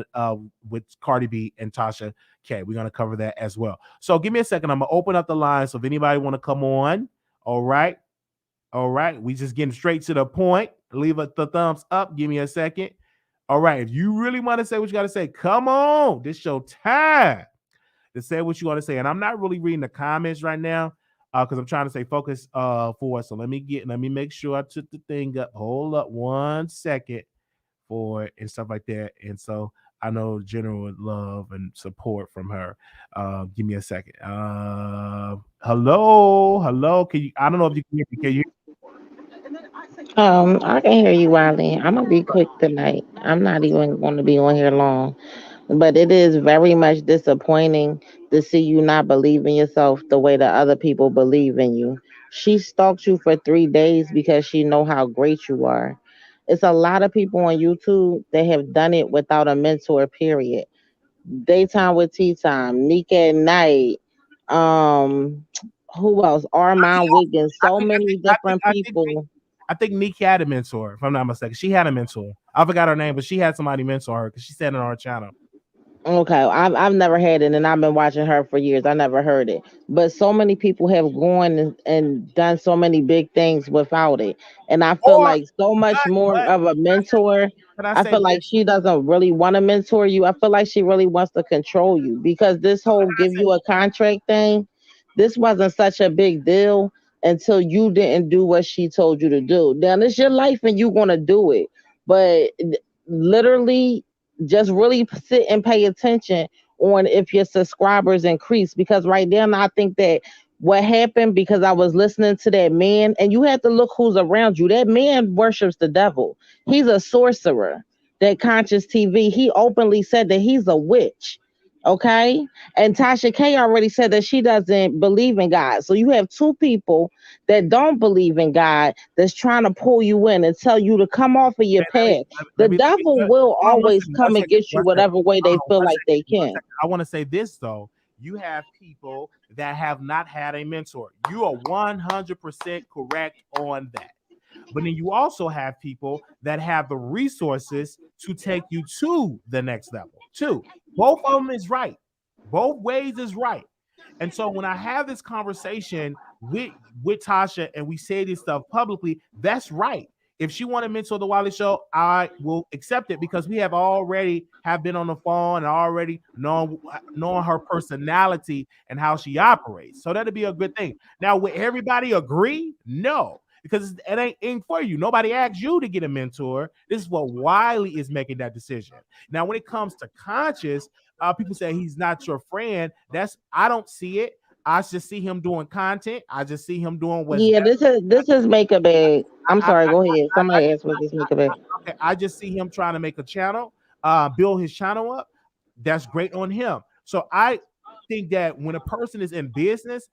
with Cardi B and Tasha K. We're gonna cover that as well. So give me a second. I'm gonna open up the line. So if anybody want to come on, all right. We just getting straight to the point. Leave the thumbs up. Give me a second. All right. If you really want to say what you got to say, come on. This your time to say what you want to say. And I'm not really reading the comments right now because I'm trying to stay focused for us. So let me make sure I took the thing up. Hold up 1 second for it and stuff like that. And so I know general love and support from her. Give me a second. Hello. Can you? I don't know if you can hear me. Can you?
I can hear you, Wiley. I'm gonna be quick tonight. I'm not even going to be on here long, but it is very much disappointing to see you not believe in yourself the way that other people believe in you. She stalked you for 3 days because she know how great you are. It's a lot of people on YouTube that have done it without a mentor. Period. Daytime with tea time, Nick at night. Um, who else? Armand Wiggins.
I
So
think, I
many
think, I think,
different
I think,
people.
I think Neek had a mentor, if I'm not mistaken. She had a mentor. I forgot her name, but she had somebody mentor her because she said it on her channel.
Okay, I've never had it, and I've been watching her for years. I never heard it, but so many people have gone and done so many big things without it, and I feel
Or,
like so much more
but
of a mentor.
can I
I
say
feel like
this?
she doesn't really want to mentor you. I feel like she really wants to control you because this
Can
whole
I
give
say,
you a contract thing, this wasn't such a big deal until you didn't do what she told you to do. Now it's your life and you're gonna do it, but literally just really sit and pay attention on if your subscribers increase, because right now I think that what happened, because I was listening to that man, and you have to look who's around you. That man worships the devil. He's a sorcerer. That Conscious TV, he openly said that he's a witch. Okay. And TashaK already said that she doesn't believe in God. So you have two people that don't believe in God that's trying to pull you in and tell you to come off of your
let, let me,
path. The
let me,
devil will
hold on
always come
one
and
second,
get you whatever way they
hold on
feel like they
one
can.
second. I want to say this though. You have people that have not had a mentor. You are 100% correct on that. But then you also have people that have the resources to take you to the next level. Two, both of them is right. Both ways is right. And so when I have this conversation with Tasha and we say this stuff publicly, that's right. If she want to mentor the Wiley Show, I will accept it because we have already have been on the phone and already knowing her personality and how she operates. So that'd be a good thing. Now, would everybody agree? No, because it ain't for you. Nobody asked you to get a mentor. This is what Wiley is making that decision. Now, when it comes to conscious, people say he's not your friend. That's I don't see it. I just see him doing content. I just see him doing what's
Yeah,
best.
this is make a bag. I'm
I, I,
sorry, go ahead.
I,
Somebody asked, was this make a bag?
okay, I just see him trying to make a channel, build his channel up. That's great on him. So I think that when a person is in business,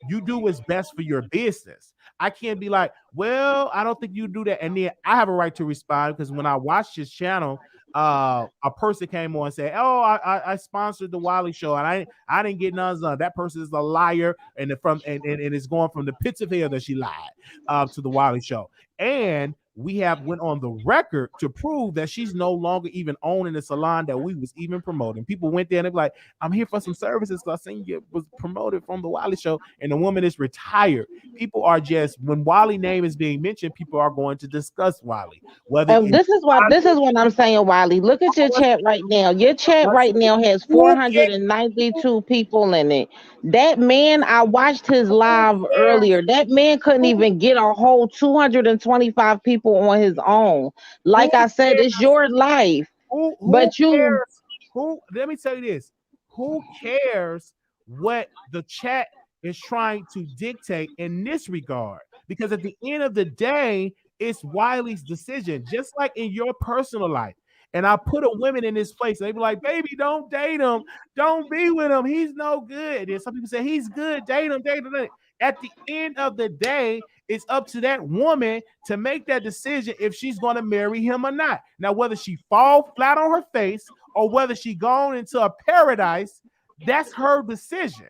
you do what's best for your business. I can't be like, well, I don't think you do that. And then I have a right to respond because when I watched his channel, a person came on and said, "Oh, I sponsored the Wiley Show, and I didn't get none done." That person is a liar, and it's going from the pits of hell that she lied to the Wiley Show. And we have went on the record to prove that she's no longer even owning the salon that we was even promoting. People went there and they be like, "I'm here for some services." So I seen you was promoted from the Wiley Show, and the woman is retired. People are just when Wiley name is being mentioned, people are going to discuss Wiley. Whether in
This is what I'm saying, Wiley. Look at your chat right now. Your chat right now has
who cares?
492 people in it. That man, I watched his
Who
live
cares?
earlier. That man couldn't
Who
even get a whole 225 people on his own.
who
Like I said, it's
cares?
your life.
Who
But you
cares? Who let me tell you this. Who cares what the chat is trying to dictate in this regard? Because at the end of the day, it's Wiley's decision, just like in your personal life. And I put a women in this place. They be like, baby, don't date him. Don't be with him. He's no good. And some people say he's good. Date him, date him. Date him. At the end of the day, it's up to that woman to make that decision if she's going to marry him or not. Now, whether she fall flat on her face or whether she gone into a paradise, that's her decision.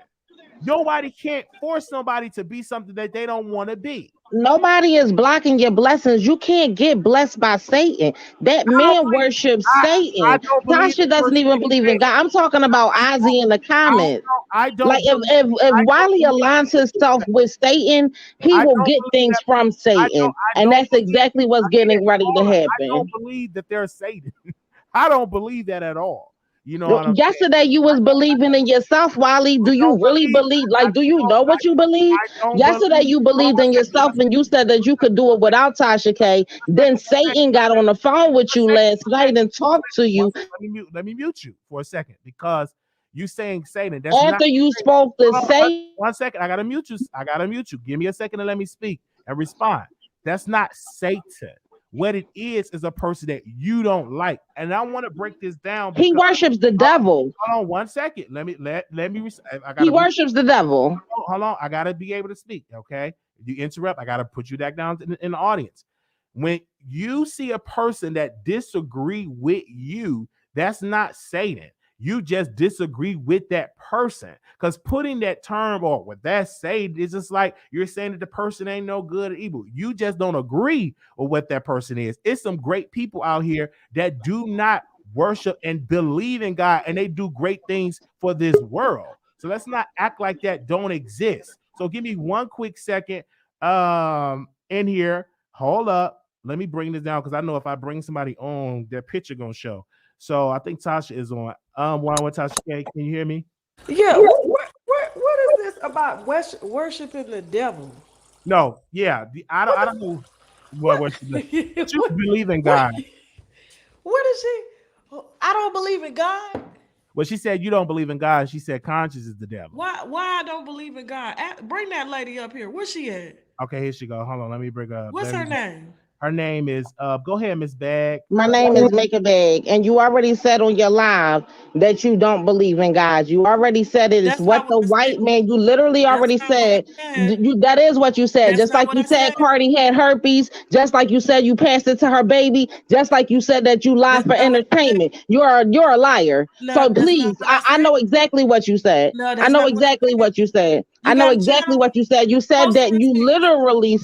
Nobody can't force somebody to be something that they don't want to be.
Nobody is blocking your blessings. You can't get blessed by Satan. That
I don't
man
believe
worships
I
Satan.
don't believe
Tasha
the
doesn't even
person
believe in God. I'm talking about Ozzy in the comments.
I
Like
don't
if
believe
if if
I don't
Wiley
believe
aligns himself with Satan, he
I
will
don't
get
believe
things
that
from Satan,
I
and
don't
that's
believe
exactly what's
again,
getting ready to
hold on. I
happen.
don't believe that they're Satan. I don't believe that at all. You know what I'm saying?
Yesterday you was believing in yourself, Wiley.
I
Do you
don't
really
believe
believe? Like, do you
don't
know what you believe?
I don't
Yesterday
believe
you
hold on
believed
one
in
second,
yourself, and you said that you could do it without Tasha K. Then Satan got on the phone with you last night and talked to you
let me mute you for a second because you saying Satan. That's not
after you spoke to
hold on,
Satan.
one second. I gotta mute you. I gotta mute you. Give me a second and let me speak and respond. That's not Satan. What it is a person that you don't like. And I want to break this down
He
because
worships the devil.
hold on 1 second. Let me. I
He
gotta be.
worships the devil.
Hold on. I gotta be able to speak. Okay. If you interrupt, I gotta put you back down in the audience. When you see a person that disagree with you, that's not Satan. You just disagree with that person. Because putting that term or what that's saying is just like you're saying that the person ain't no good or evil. You just don't agree with what that person is. It's some great people out here that do not worship and believe in God, and they do great things for this world. So let's not act like that don't exist. So give me one quick second in here. Hold up. Let me bring this down because I know if I bring somebody on, their picture gonna show. So I think Tasha is on. One with Tasha K. Can you hear me?
Yeah, what is this about worshiping the devil?
No, yeah. I don't know what she
What?
but you believe in
what?
God.
What is she? I don't believe in God.
Well, she said you don't believe in God. She said conscience is the devil.
Why I don't believe in God? Bring that lady up here. Where's she at?
Okay, here she go. Hold on, let me bring her up.
What's her name?
Her name is go ahead, Miss Bag.
My name is Make a Bag, and you already said on your live that you don't believe in God. You already said it is
That's
what
not what
the
I said.
white man. You literally
That's
already
not what
said.
I said.
You that is what you said.
That's
Just
not
like
what
you
I
said,
said.
Cardi had herpes. Just like you said, you passed it to her baby. Just like you said that you lied
That's
for
not what I said.
entertainment. You're a liar.
No,
So
that's not
please,
what I
I
said.
know exactly what you said.
No,
I
that's
know
not what I
exactly
said.
what you said. I
You
know
got a
exactly
channel?
what you said. You said
Post the
that you
receipts.
literally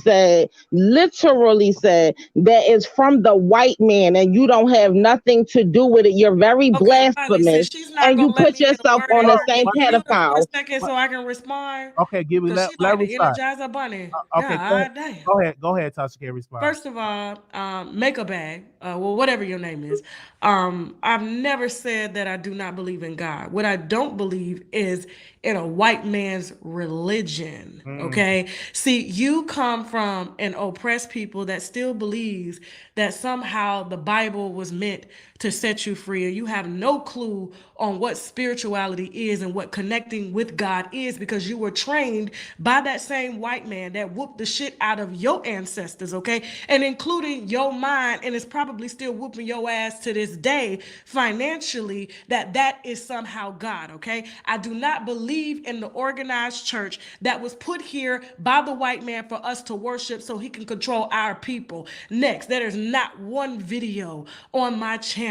said that it's from the white man and you don't have nothing to do with it. You're very
Okay, Wiley,
blasphemous
since she's not
and you
gonna let
put
me get a
yourself
word
on
in
the
here,
same
can you mute her for a
pedophile.
second so I can respond?
Okay, give me
Cause she
let her
like the
respond.
Energizer Bunny.
Okay,
God damn.
go ahead, Tasha K. Respond.
First of all, make a bag. Well, whatever your name is. I've never said that I do not believe in God. What I don't believe is in a white man's religion.
Mm.
Okay. See, you come from an oppressed people that still believes that somehow the Bible was meant to set you free, and you have no clue on what spirituality is and what connecting with God is because you were trained by that same white man that whooped the shit out of your ancestors, okay? And including your mind, and is probably still whooping your ass to this day financially, that is somehow God, okay? I do not believe in the organized church that was put here by the white man for us to worship so he can control our people. Next, there is not one video on my channel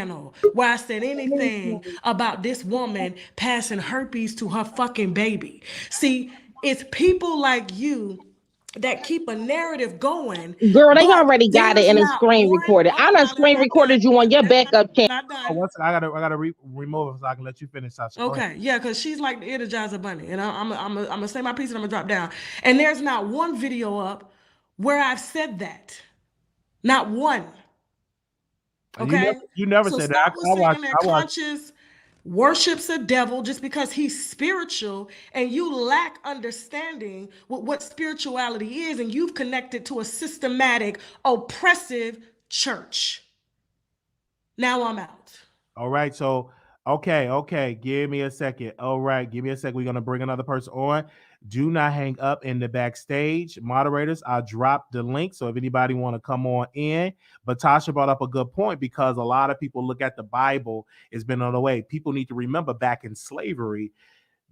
where I said anything about this woman passing herpes to her fucking baby. See, it's people like you that keep a narrative going,
Girl, they
but
already got it
there's
and it's
not
screen
one.
recorded.
Hold
I
on
done
now, that's
screen
not done.
recorded you on your backup channel.
Not
Oh,
done.
one second, I gotta remove it so I can let you finish, Tasha. Go ahead.
Okay, yeah, because she's like the Energizer Bunny, and I'm gonna say my piece and I'm gonna drop down. And there's not one video up where I've said that. Not one.
And
Okay?
you never
So
said that.
stop with saying that
I watched.
conscious worships a devil just because he's spiritual and you lack understanding with what spirituality is, and you've connected to a systematic, oppressive church. Now I'm out.
All right, so okay. Give me a second. All right, give me a second. We're gonna bring another person on. Do not hang up in the backstage. Moderators, I dropped the link. So if anybody want to come on in, but Tasha brought up a good point because a lot of people look at the Bible, it's been on the way. People need to remember back in slavery,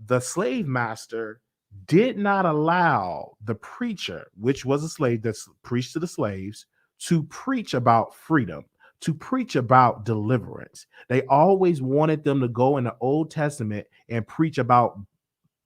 the slave master did not allow the preacher, which was a slave that preached to the slaves, to preach about freedom, to preach about deliverance. They always wanted them to go in the Old Testament and preach about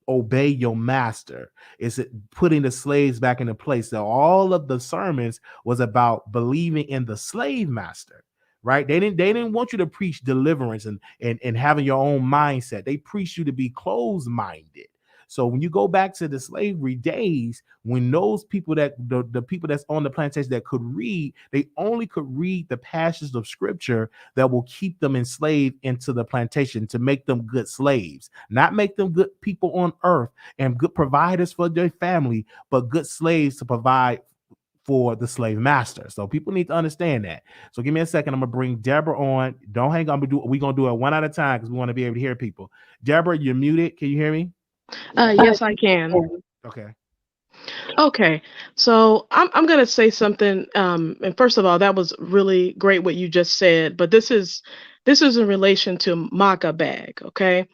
obey your master. It's putting the slaves back into place. So all of the sermons was about believing in the slave master, right? They didn't want you to preach deliverance and having your own mindset. They preached you to be closed minded. So when you go back to the slavery days, when those people that the people that's on the plantation that could read, they only could read the passages of scripture that will keep them enslaved into the plantation to make them good slaves, not make them good people on earth and good providers for their family, but good slaves to provide for the slave master. So people need to understand that. So give me a second. I'm gonna bring Deborah on. Don't hang on. We're gonna do it one at a time because we want to be able to hear people. Deborah, you're muted. Can you hear me?
Yes, I can.
Okay.
Okay, so I'm gonna say something. And first of all, that was really great what you just said. But this is in relation to Maka Bag. Okay,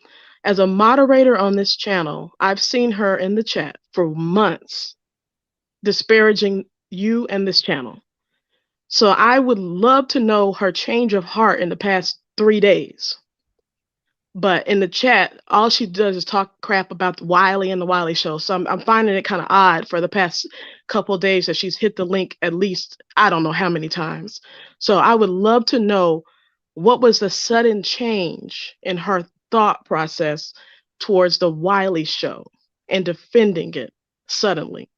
as a moderator on this channel, I've seen her in the chat for months disparaging you and this channel. So I would love to know her change of heart in the past 3 days. But in the chat, all she does is talk crap about Wiley and the Wiley Show. So I'm finding it kind of odd for the past couple of days that she's hit the link at least I don't know how many times. So I would love to know what was the sudden change in her thought process towards the Wiley Show and defending it suddenly.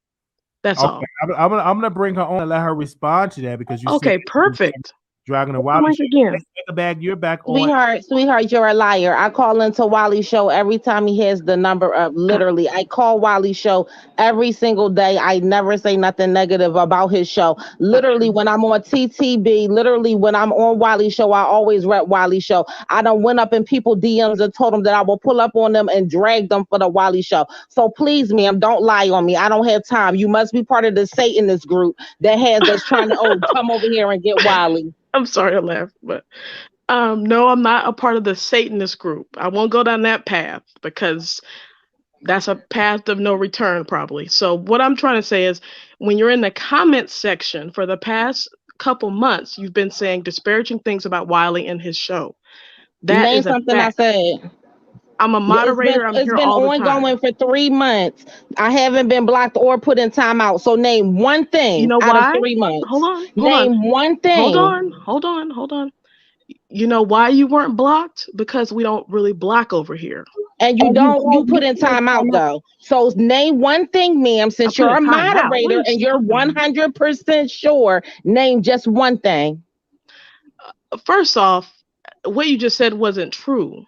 That's
Okay,
all.
I'm gonna bring her on and let her respond to that because you said
Okay, perfect.
Dragon and
Hit the
Wiley
link
Show.
again.
Let's take a bag. You're back on.
Sweetheart, you're a liar. I call into Wiley Show every time he has the number up.
Uh,
Literally, I call Wiley Show every single day. I never say nothing negative about his show.
not
Literally,
true.
when I'm on TTB, literally when I'm on Wiley Show, I always rep Wiley Show. I done went up in people DMs and told them that I will pull up on them and drag them for the Wiley Show. So please, ma'am, don't lie on me. I don't have time. You must be part of the Satanist group that's trying to come over here and get Wiley.
I'm sorry I laughed, but no, I'm not a part of the Satanist group. I won't go down that path because that's a path of no return, probably. So, what I'm trying to say is when you're in the comments section for the past couple months, you've been saying disparaging things about Wiley and his show. That
Name
is a
something I
fact.
said.
I'm a moderator, I'm
It's
here
been
all the time.
ongoing for 3 months. I haven't been blocked or put in timeout. So name one
You
thing
know
out of
why?
three
Hold
months.
on, hold on,
Name one
hold
thing.
on, hold on, hold on. You know why you weren't blocked? Because we don't really block over here.
And you put in timeout though. So name one thing, ma'am,
I
since
put
you're
in
a
time out. What
moderator
is
and
she
you're
talking about?
100% sure, name just one thing.
First off, what you just said wasn't true.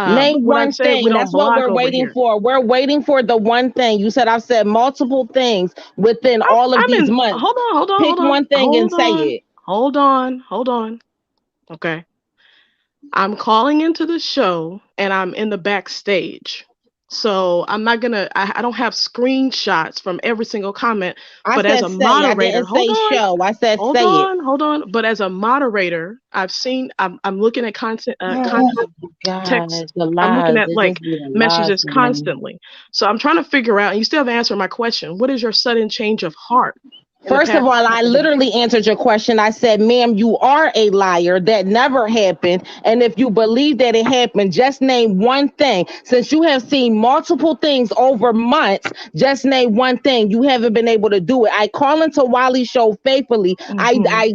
Name
What I
one
said, we
thing.
don't
That's what
block
we're
over
waiting
here.
for. We're waiting for the one thing. You said I've said multiple things within all of
I'm
these
in.
months.
Hold on, hold on,
Pick
hold on,
one thing and
hold
say
on,
it.
hold on, hold on. Okay. I'm calling into the show and I'm in the backstage. So I'm not gonna, I don't have screenshots from every single comment,
I
but as
said
a
say. I
moderator,
didn't say show. I said say it.
hold on. But as a moderator, I'm looking at content,
Oh God,
text.
the
I'm looking
lies.
at
It
like
just be the lies,
messages
man.
constantly. So I'm trying to figure out, and you still haven't answered my question. What is your sudden change of heart in the
First of
past
all, I
couple days?
literally answered your question. I said, ma'am, you are a liar. That never happened. And if you believe that it happened, just name one thing. Since you have seen multiple things over months, just name one thing. You haven't been able to do it. I call into Wiley Show faithfully.
Mm-hmm.
I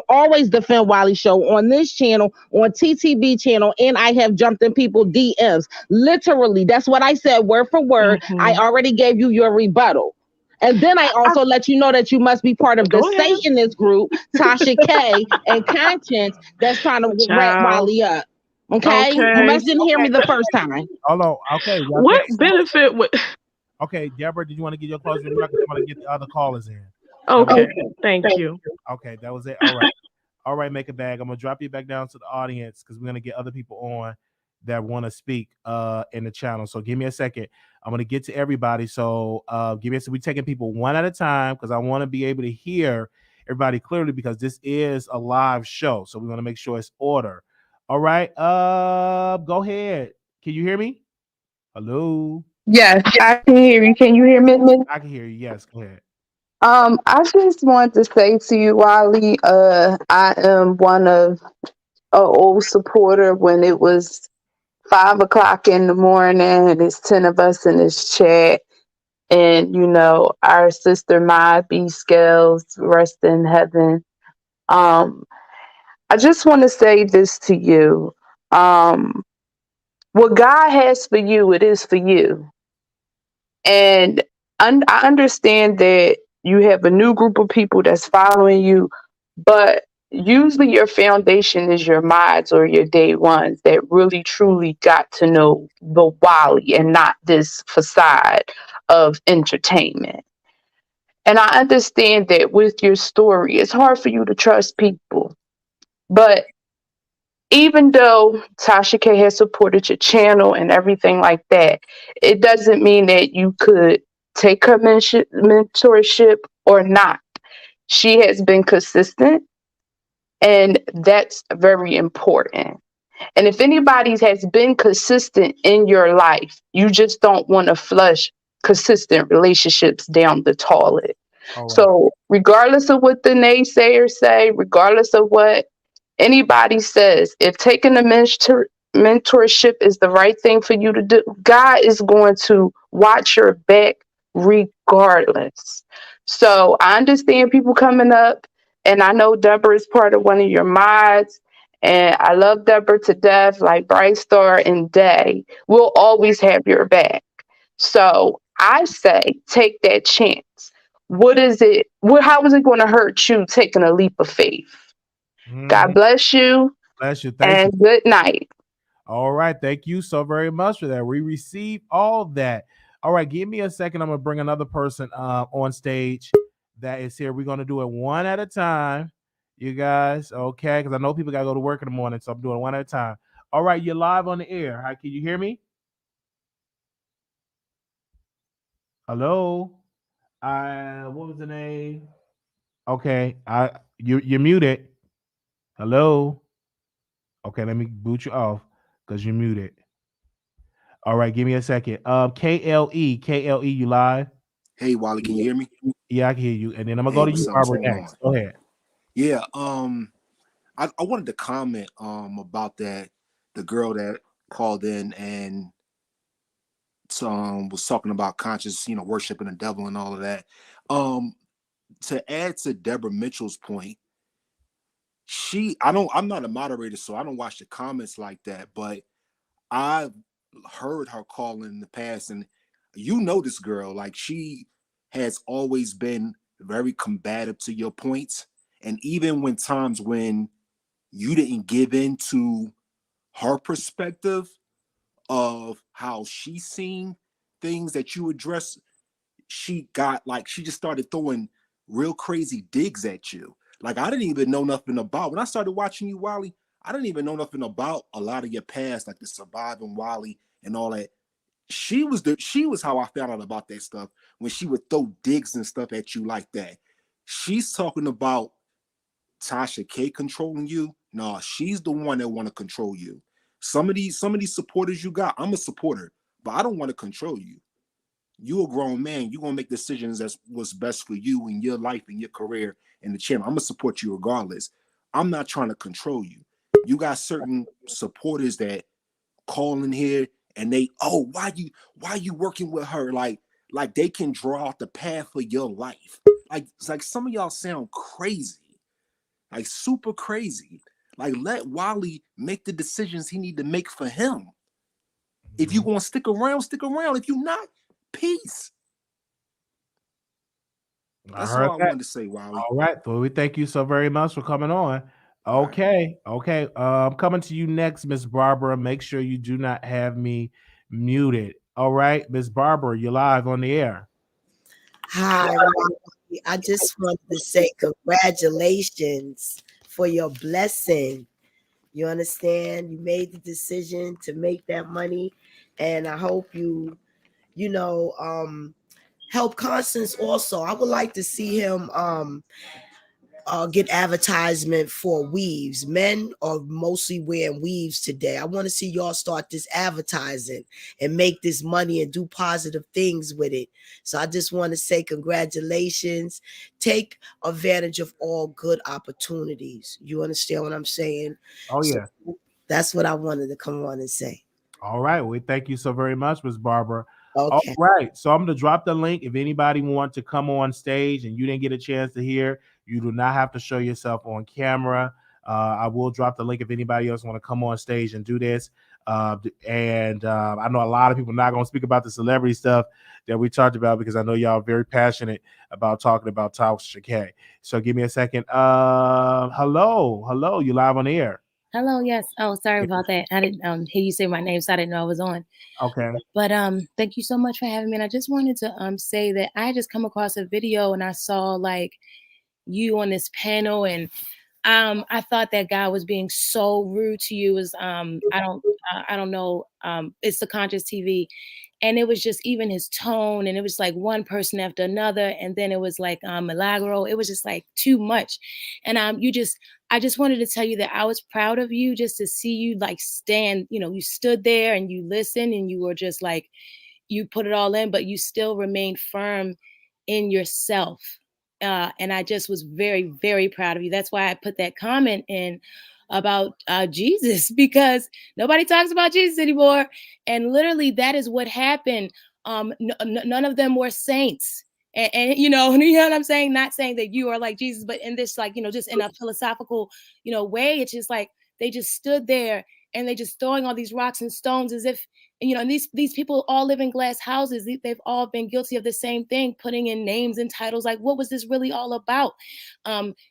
always defend Wiley Show on this channel, on TTB channel, and I have jumped in people DMs. Literally, that's what I said, word for word. I
Mm-hmm.
already gave you your rebuttal. And then I
I,
also let you know that you must be part of the
go ahead,
Satanist group, TashaK and Conscience, that's trying to rat
child.
Wiley up. Okay? You
Okay.
must didn't hear
Okay,
me the first time.
hold on. Okay, y'all
What
take it slow.
benefit would?
Okay, Deborah, did you want to get your closing remarks? I want to get the other callers in. That was
Okay. Thank you.
okay. That was it. All right. All right, make a bag. I'm gonna drop you back down to the audience because we're gonna get other people on that want to speak in the channel. So give me a second. I'm gonna get to everybody. So give me a second. We're taking people one at a time because I want to be able to hear everybody clearly because this is a live show. So we want to make sure it's order. All right. Go ahead. Can you hear me? Hello.
Yes, I can hear you. Can you hear me?
I can hear you. Yes, go ahead.
I just want to say to you, Wally, I am one of a old supporter when it was 5 o'clock in the morning and it's 10 of us in this chat. And our sister Ma B Scales rest in heaven. Um, I just want to say this to you. Um, what God has for you, it is for you. And I understand that you have a new group of people that's following you, but usually your foundation is your mods or your day ones that really truly got to know the Wally and not this facade of entertainment. And I understand that with your story, it's hard for you to trust people. But even though TashaK has supported your channel and everything like that, it doesn't mean that you could take her mentorship or not. She has been consistent, and that's very important. And if anybody has been consistent in your life, you just don't want to flush consistent relationships down the toilet.
All right.
So, regardless of what the naysayers say, regardless of what anybody says, if taking a mentorship is the right thing for you to do, God is going to watch your back regardless. So I understand people coming up, and I know Deborah is part of one of your mods. And I love Deborah to death, like Bright Star and Day. We'll always have your back. So I say, take that chance. What is it? How is it going to hurt you taking a leap of faith? God
Mhm.
bless you
Bless you. Thank you.
and good night.
All right. Thank you so very much for that. We receive all that. All right. Give me a second. I'm going to bring another person on stage that is here. We're going to do it one at a time. You guys, okay? Because I know people got to go to work in the morning, so I'm doing it one at a time. All right. You're live on the air. Hi, can you hear me? Hello? What was the name? Okay. You're muted. Hello? Okay, let me boot you off because you're muted. All right, give me a second. KLE, you live?
Hey, Wally, can you hear me?
Yeah, I can hear you. And then I'm gonna
Hey,
go to
what's
you,
up? What's
Barbara,
going on?
next. Go ahead.
Yeah, I wanted to comment about that the girl that called in and was talking about conscious, worshiping the devil and all of that. Um, to add to Deborah Mitchell's point, I'm not a moderator, so I don't watch the comments like that, but I've heard her call in the past, and this girl, like she has always been very combative to your points. And even when times when you didn't give in to her perspective of how she seen things that you address, she just started throwing real crazy digs at you. Like I didn't even know nothing about when I started watching you, Wally. I didn't even know nothing about a lot of your past, like the surviving Wally and all that. She was how I found out about that stuff when she would throw digs and stuff at you like that. She's talking about TashaK controlling you. No, she's the one that want to control you. Some of these supporters you got, I'm a supporter, but I don't want to control you. You a grown man. You're gonna make decisions that's what's best for you in your life and your career and the channel. I'm gonna support you regardless. I'm not trying to control you. You got certain supporters that call in here and they, oh, why you working with her? Like they can draw out the path for your life. Like it's like some of y'all sound crazy, like super crazy. Like let Wally make the decisions he need to make for him. If you
Mhm.
gonna stick around, stick around. If you not, peace.
I
That's
heard
all I
that.
wanted to say, Wally.
All right. Well, we thank you so very much for coming on.
All right.
Okay. Okay. I'm coming to you next, Miss Barbara. Make sure you do not have me muted. All right, Miss Barbara, you're live on the air.
Hi, Rocky. I just wanted to say congratulations for your blessing. You understand? You made the decision to make that money, and I hope you help Constance also. I would like to see him get advertisement for weaves. Men are mostly wearing weaves today. I want to see y'all start this advertising and make this money and do positive things with it. So I just want to say congratulations. Take advantage of all good opportunities. You understand what I'm saying?
Oh
So
yeah.
that's what I wanted to come on and say.
All right. We thank you so very much, Miss Barbara. All
Okay.
right. So I'm gonna drop the link. If anybody want to come on stage and you didn't get a chance to hear, you do not have to show yourself on camera. I will drop the link if anybody else want to come on stage and do this. And I know a lot of people not gonna speak about the celebrity stuff that we talked about because I know y'all are very passionate about talking about TashaK. So give me a second. Hello. You live on the air.
Hello, yes. Oh, sorry about that. I didn't hear you say my name, so I didn't know I was on.
Okay.
But thank you so much for having me. And I just wanted to say that I just come across a video and I saw like you on this panel, and I thought that guy was being so rude to you. Is I don't know. It's the Conscious TV, And it was just even his tone, and it was like one person after another, and then it was like Milagro. It was just like too much. And I just wanted to tell you that I was proud of you, just to see you like stand, you stood there and you listened, and you were just like, you put it all in, but you still remained firm in yourself. And I just was very, very proud of you. That's why I put that comment in about Jesus, because nobody talks about Jesus anymore. And literally, that is what happened. None of them were saints. And you know what I'm saying? Not saying that you are like Jesus, but in this, like, just in a philosophical, way, it's just like they just stood there and they just throwing all these rocks and stones as if, and these people all live in glass houses. They've all been guilty of the same thing, putting in names and titles. Like, what was this really all about?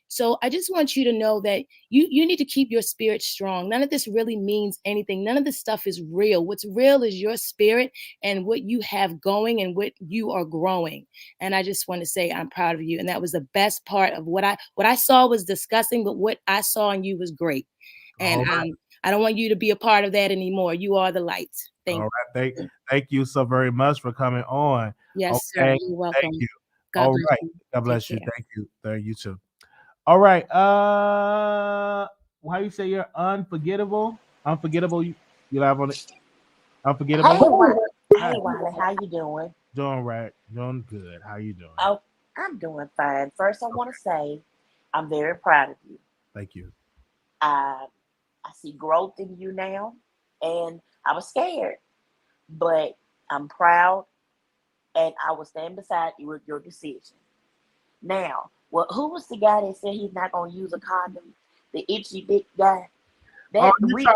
So I just want you to know that you need to keep your spirit strong. None of this really means anything. None of this stuff is real. What's real is your spirit and what you have going and what you are growing. And I just want to say I'm proud of you. And that was the best part of what I saw was disgusting, but what I saw in you was great. And
right.
I don't want you to be a part of that anymore. You are the light. Thank
you. Thank you so very much for coming on.
Yes, sir. You're welcome.
Thank you.
God
All
bless
right.
you.
God bless
Take
you.
care.
Thank you. Thank you too. All right. How you say you're unforgettable? Unforgettable. You live on it. Unforgettable.
Hey,
Hi.
hey, Wiley, how you doing?
Doing right. Doing good. How you doing?
Oh, I'm doing fine. First, I want to say I'm very proud of you.
Thank you.
I I see growth in you now, and I was scared, but I'm proud, and I will stand beside you with your decision. Now, well, who was the guy that said he's not gonna use a condom? The itchy dick guy.
Oh,
That we.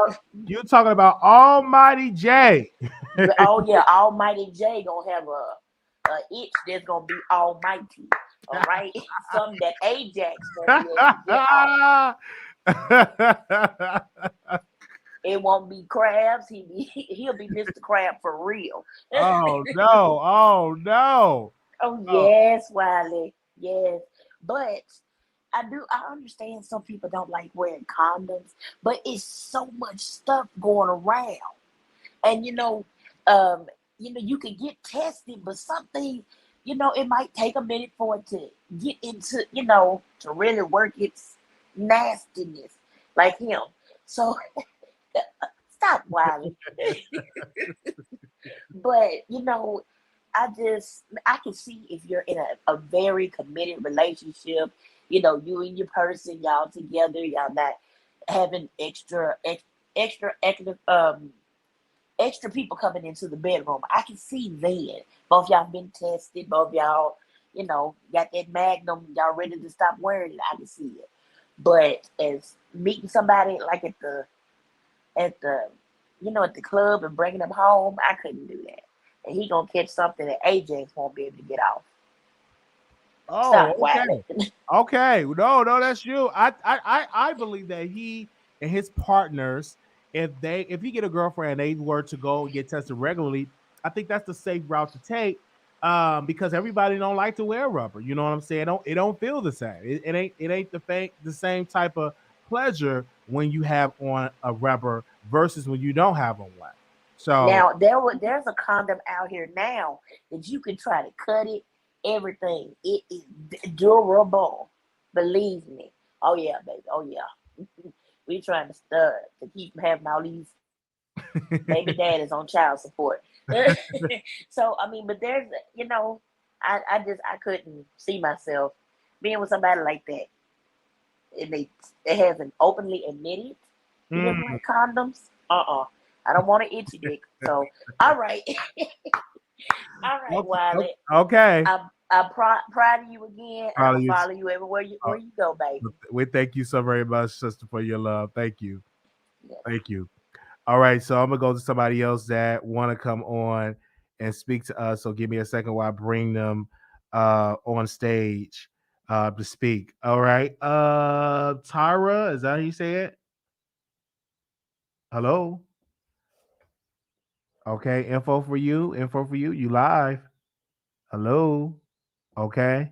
you talking about Almighty J?
Oh yeah, Almighty J gonna have a itch that's gonna be almighty. All right, something that Ajax won't be able to get off. It won't be crabs. He'll be Mr. Crab for real.
Oh no! Oh no!
Oh
Oh,
yes, Wiley. Yes, but I understand some people don't like wearing condoms, but it's so much stuff going around, and um, you can get tested, but something, it might take a minute for it to get into, to really work its nastiness, like him. So stop, Wiley. But I can see if you're in a very committed relationship, you and your person, y'all together, y'all not having extra people coming into the bedroom. I can see then. Both y'all been tested, both y'all, got that magnum, y'all ready to stop wearing it. I can see it. But as meeting somebody like at the at the club and bringing them home, I couldn't do that. And he gonna catch something that Ajax won't be able to get off.
oh,
Stop,
okay.
Wiley.
Okay. No, that's you. I believe that he and his partners, if he get a girlfriend and they were to go get tested regularly, I think that's the safe route to take. Because everybody don't like to wear rubber. You know what I'm saying? It don't feel the same. It ain't the same type of pleasure when you have on a rubber versus when you don't have on one. So
Now there's a condom out here now that you can try to cut it, everything. It is durable. Believe me. Oh yeah, baby. Oh yeah. We trying to keep from having all these baby daddies on child support. So I mean, but there's I couldn't see myself being with somebody like that. And they haven't openly admitted he doesn't
mm,
like condoms. I don't want an itchy dick. So all right. All right, Wiley.
okay.
I'm proud of you again, and I'm gonna
Probably
follow you everywhere
uh,
you go, baby.
we thank you so very much, sister, for your love. Thank you.
Yes.
Thank you. All right, so I'm gonna go to somebody else that want to come on and speak to us. So give me a second while I bring them on stage to speak. All right. Tyra, is that how you say it? Hello? Okay, info for you. Info for you. You live. Hello. Okay.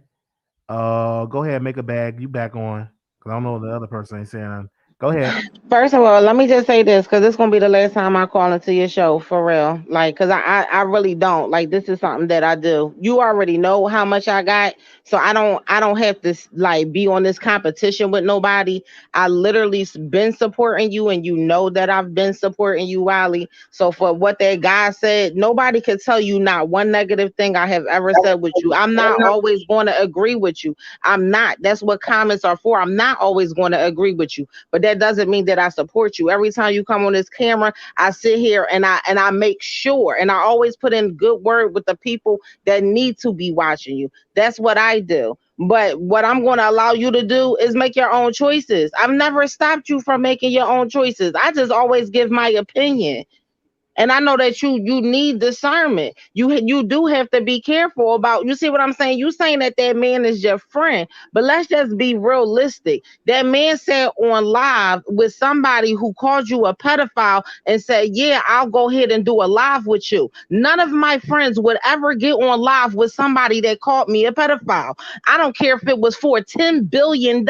Go ahead, make a bag. You back on. Cause I don't know the other person ain't saying. Go ahead.
First of all, let me just say this because it's gonna be the last time I call into your show for real. Like, cause I really don't like this is something that I do. You already know how much I got, so I don't have to like be on this competition with nobody. I literally been supporting you, and you know that I've been supporting you, Wiley. So for what that guy said, nobody could tell you not one negative thing I have ever said with you. I'm not always going to agree with you. I'm not. That's what comments are for. I'm not always going to agree with you, but that doesn't mean that I support you. Every time you come on this camera, I sit here and I make sure, and I always put in good word with the people that need to be watching you. That's what I do. But what I'm going to allow you to do is make your own choices. I've never stopped you from making your own choices. I just always give my opinion. And I know that you need discernment. You do have to be careful about. You see what I'm saying? You saying that that man is your friend, but let's just be realistic. That man said on live with somebody who called you a pedophile and said, "Yeah, I'll go ahead and do a live with you." None of my friends would ever get on live with somebody that called me a pedophile. I don't care if it was for $10 billion.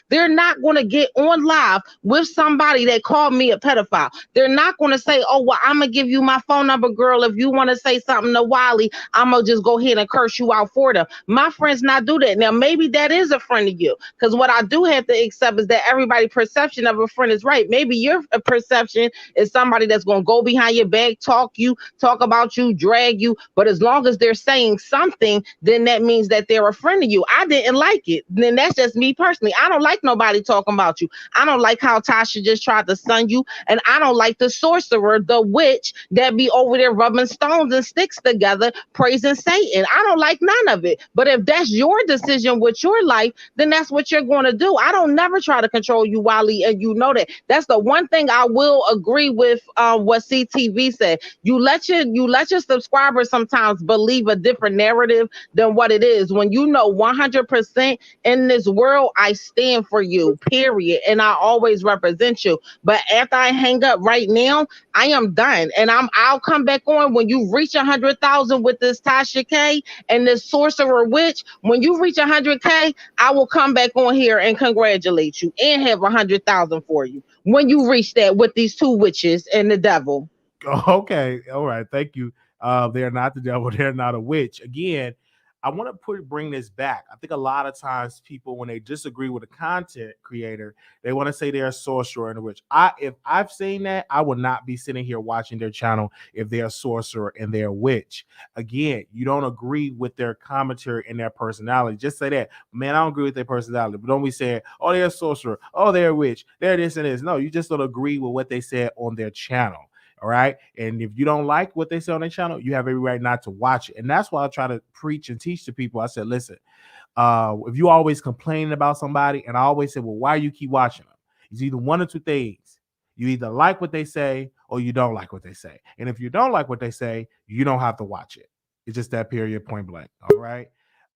They're not going to get on live with somebody that called me a pedophile. They're not going to say, "Oh, well, I'm going to give you my phone number, girl. If you want to say something to Wiley, I'm going to just go ahead and curse you out for them." My friends not do that. Now, maybe that is a friend of you, because what I do have to accept is that everybody's perception of a friend is right. Maybe your perception is somebody that's going to go behind your back, talk about you, drag you. But as long as they're saying something, then that means that they're a friend of you. I didn't like it. Then that's just me personally. I don't like nobody talking about you. I don't like how Tasha just tried to sun you. And I don't like the sorcerer, the witch that be over there rubbing stones and sticks together, praising Satan. I don't like none of it. But if that's your decision with your life, then that's what you're going to do. I don't never try to control you, Wiley, and you know that. That's the one thing I will agree with what CTV said. You let your subscribers sometimes believe a different narrative than what it is. When you know 100% in this world, I stand for you, period. And I always represent you. But after I hang up right now, I am done. And I'll come back on when you reach 100,000 with this TashaK and this sorcerer witch. When you reach 100K, I will come back on here and congratulate you and have 100,000 for you when you reach that with these two witches and the devil.
Okay. All right. Thank you. They're not the devil. They're not a witch. Again, I want to bring this back. I think a lot of times people, when they disagree with a content creator, they want to say they're a sorcerer and a witch. If I've seen that, I would not be sitting here watching their channel if they're a sorcerer and they're a witch. Again, you don't agree with their commentary and their personality. Just say that, man, I don't agree with their personality. But don't be saying, oh, they're a sorcerer, oh, they're a witch, they're this and this. No, you just don't agree with what they said on their channel. All right. And if you don't like what they say on their channel, you have every right not to watch it. And that's why I try to preach and teach to people. I said, listen, if you always complaining about somebody, and I always say, well, why you keep watching them? It's either one or two things. You either like what they say or you don't like what they say. And if you don't like what they say, you don't have to watch it. It's just that period, point blank. All right.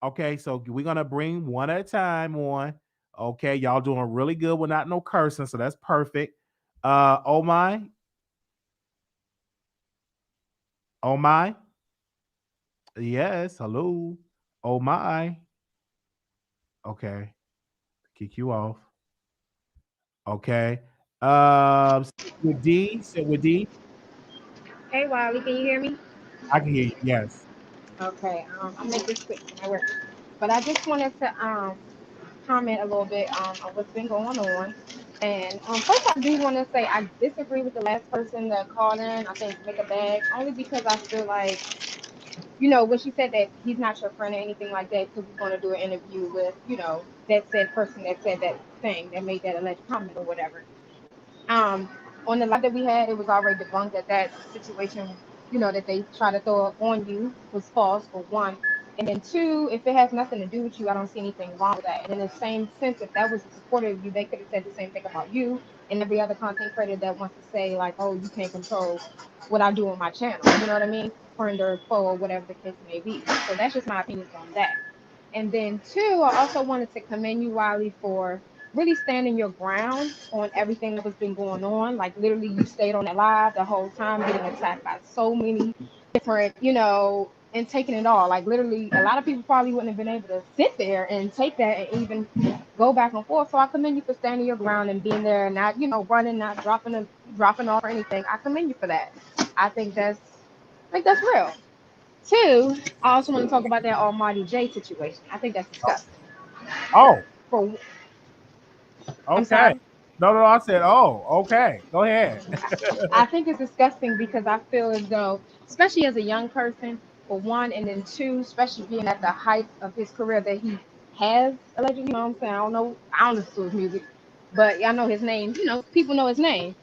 Okay. So we're going to bring one at a time on. Okay. Y'all doing really good with not no cursing. So that's perfect. Oh my. Oh my. Yes. Hello. Oh my. Okay. Kick you off. Okay. With D. Sit with D.
Hey, Wiley, can you hear me?
I can hear you. Yes.
Okay, I'll make this quick. I work. But I just wanted to comment a little bit on what's been going on. And first, I do want to say I disagree with the last person that called in. I think make a bag only because I feel like when she said that he's not your friend or anything like that because he's going to do an interview with that said person that said that thing that made that alleged comment or whatever. Um, on the live that we had, it was already debunked that that situation, that they try to throw on you was false for one. And then two, if it has nothing to do with you, I don't see anything wrong with that. And in the same sense, if that was supportive of you, they could have said the same thing about you and every other content creator that wants to say like, oh, you can't control what I do on my channel. You know what I mean? Friend or foe or whatever the case may be. So that's just my opinions on that. And then two, I also wanted to commend you, Wiley, for really standing your ground on everything that was been going on. Like literally you stayed on that live the whole time, getting attacked by so many different, and taking it all. Like literally a lot of people probably wouldn't have been able to sit there and take that and even go back and forth. So I commend you for standing your ground and being there and not, running, not dropping off or anything. I commend you for that. I think that's real. Two, I also want to talk about that Almighty J situation. I think that's disgusting.
Oh,
For I'm
okay.
sorry.
No, no, no. I said, oh, okay. Go ahead.
I think it's disgusting because I feel as though, especially as a young person, for one, and then two, especially being at the height of his career that he has allegedly, you know what I'm saying? I don't listen to his music, but I know his name. People know his name.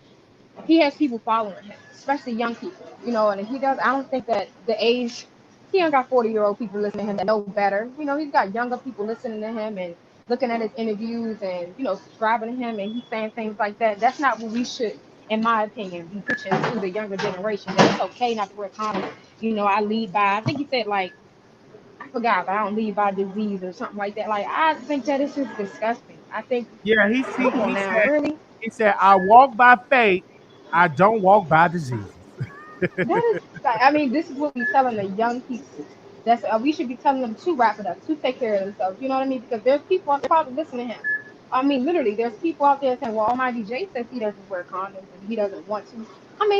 He has people following him, especially young people, and he does. I don't think that the age, he ain't got 40-year-old people listening to him that know better. He's got younger people listening to him and looking at his interviews and, subscribing to him, and he's saying things like that. That's not what we should, in my opinion, be preaching to the younger generation. That it's okay not to wear condoms. I lead by, I think he said, like, I forgot, but I don't lead by disease or something like that. Like, I think that it's just disgusting. I think,
Yeah,
come on now, really?
he said, I walk by faith, I don't walk by diseases.
That is, like, this is what we telling the young people. That's we should be telling them to wrap it up, to take care of themselves. You know what I mean? Because there's people out there probably listening to him. Literally, there's people out there saying, "Well, Almighty J says he doesn't wear condoms and he doesn't want to."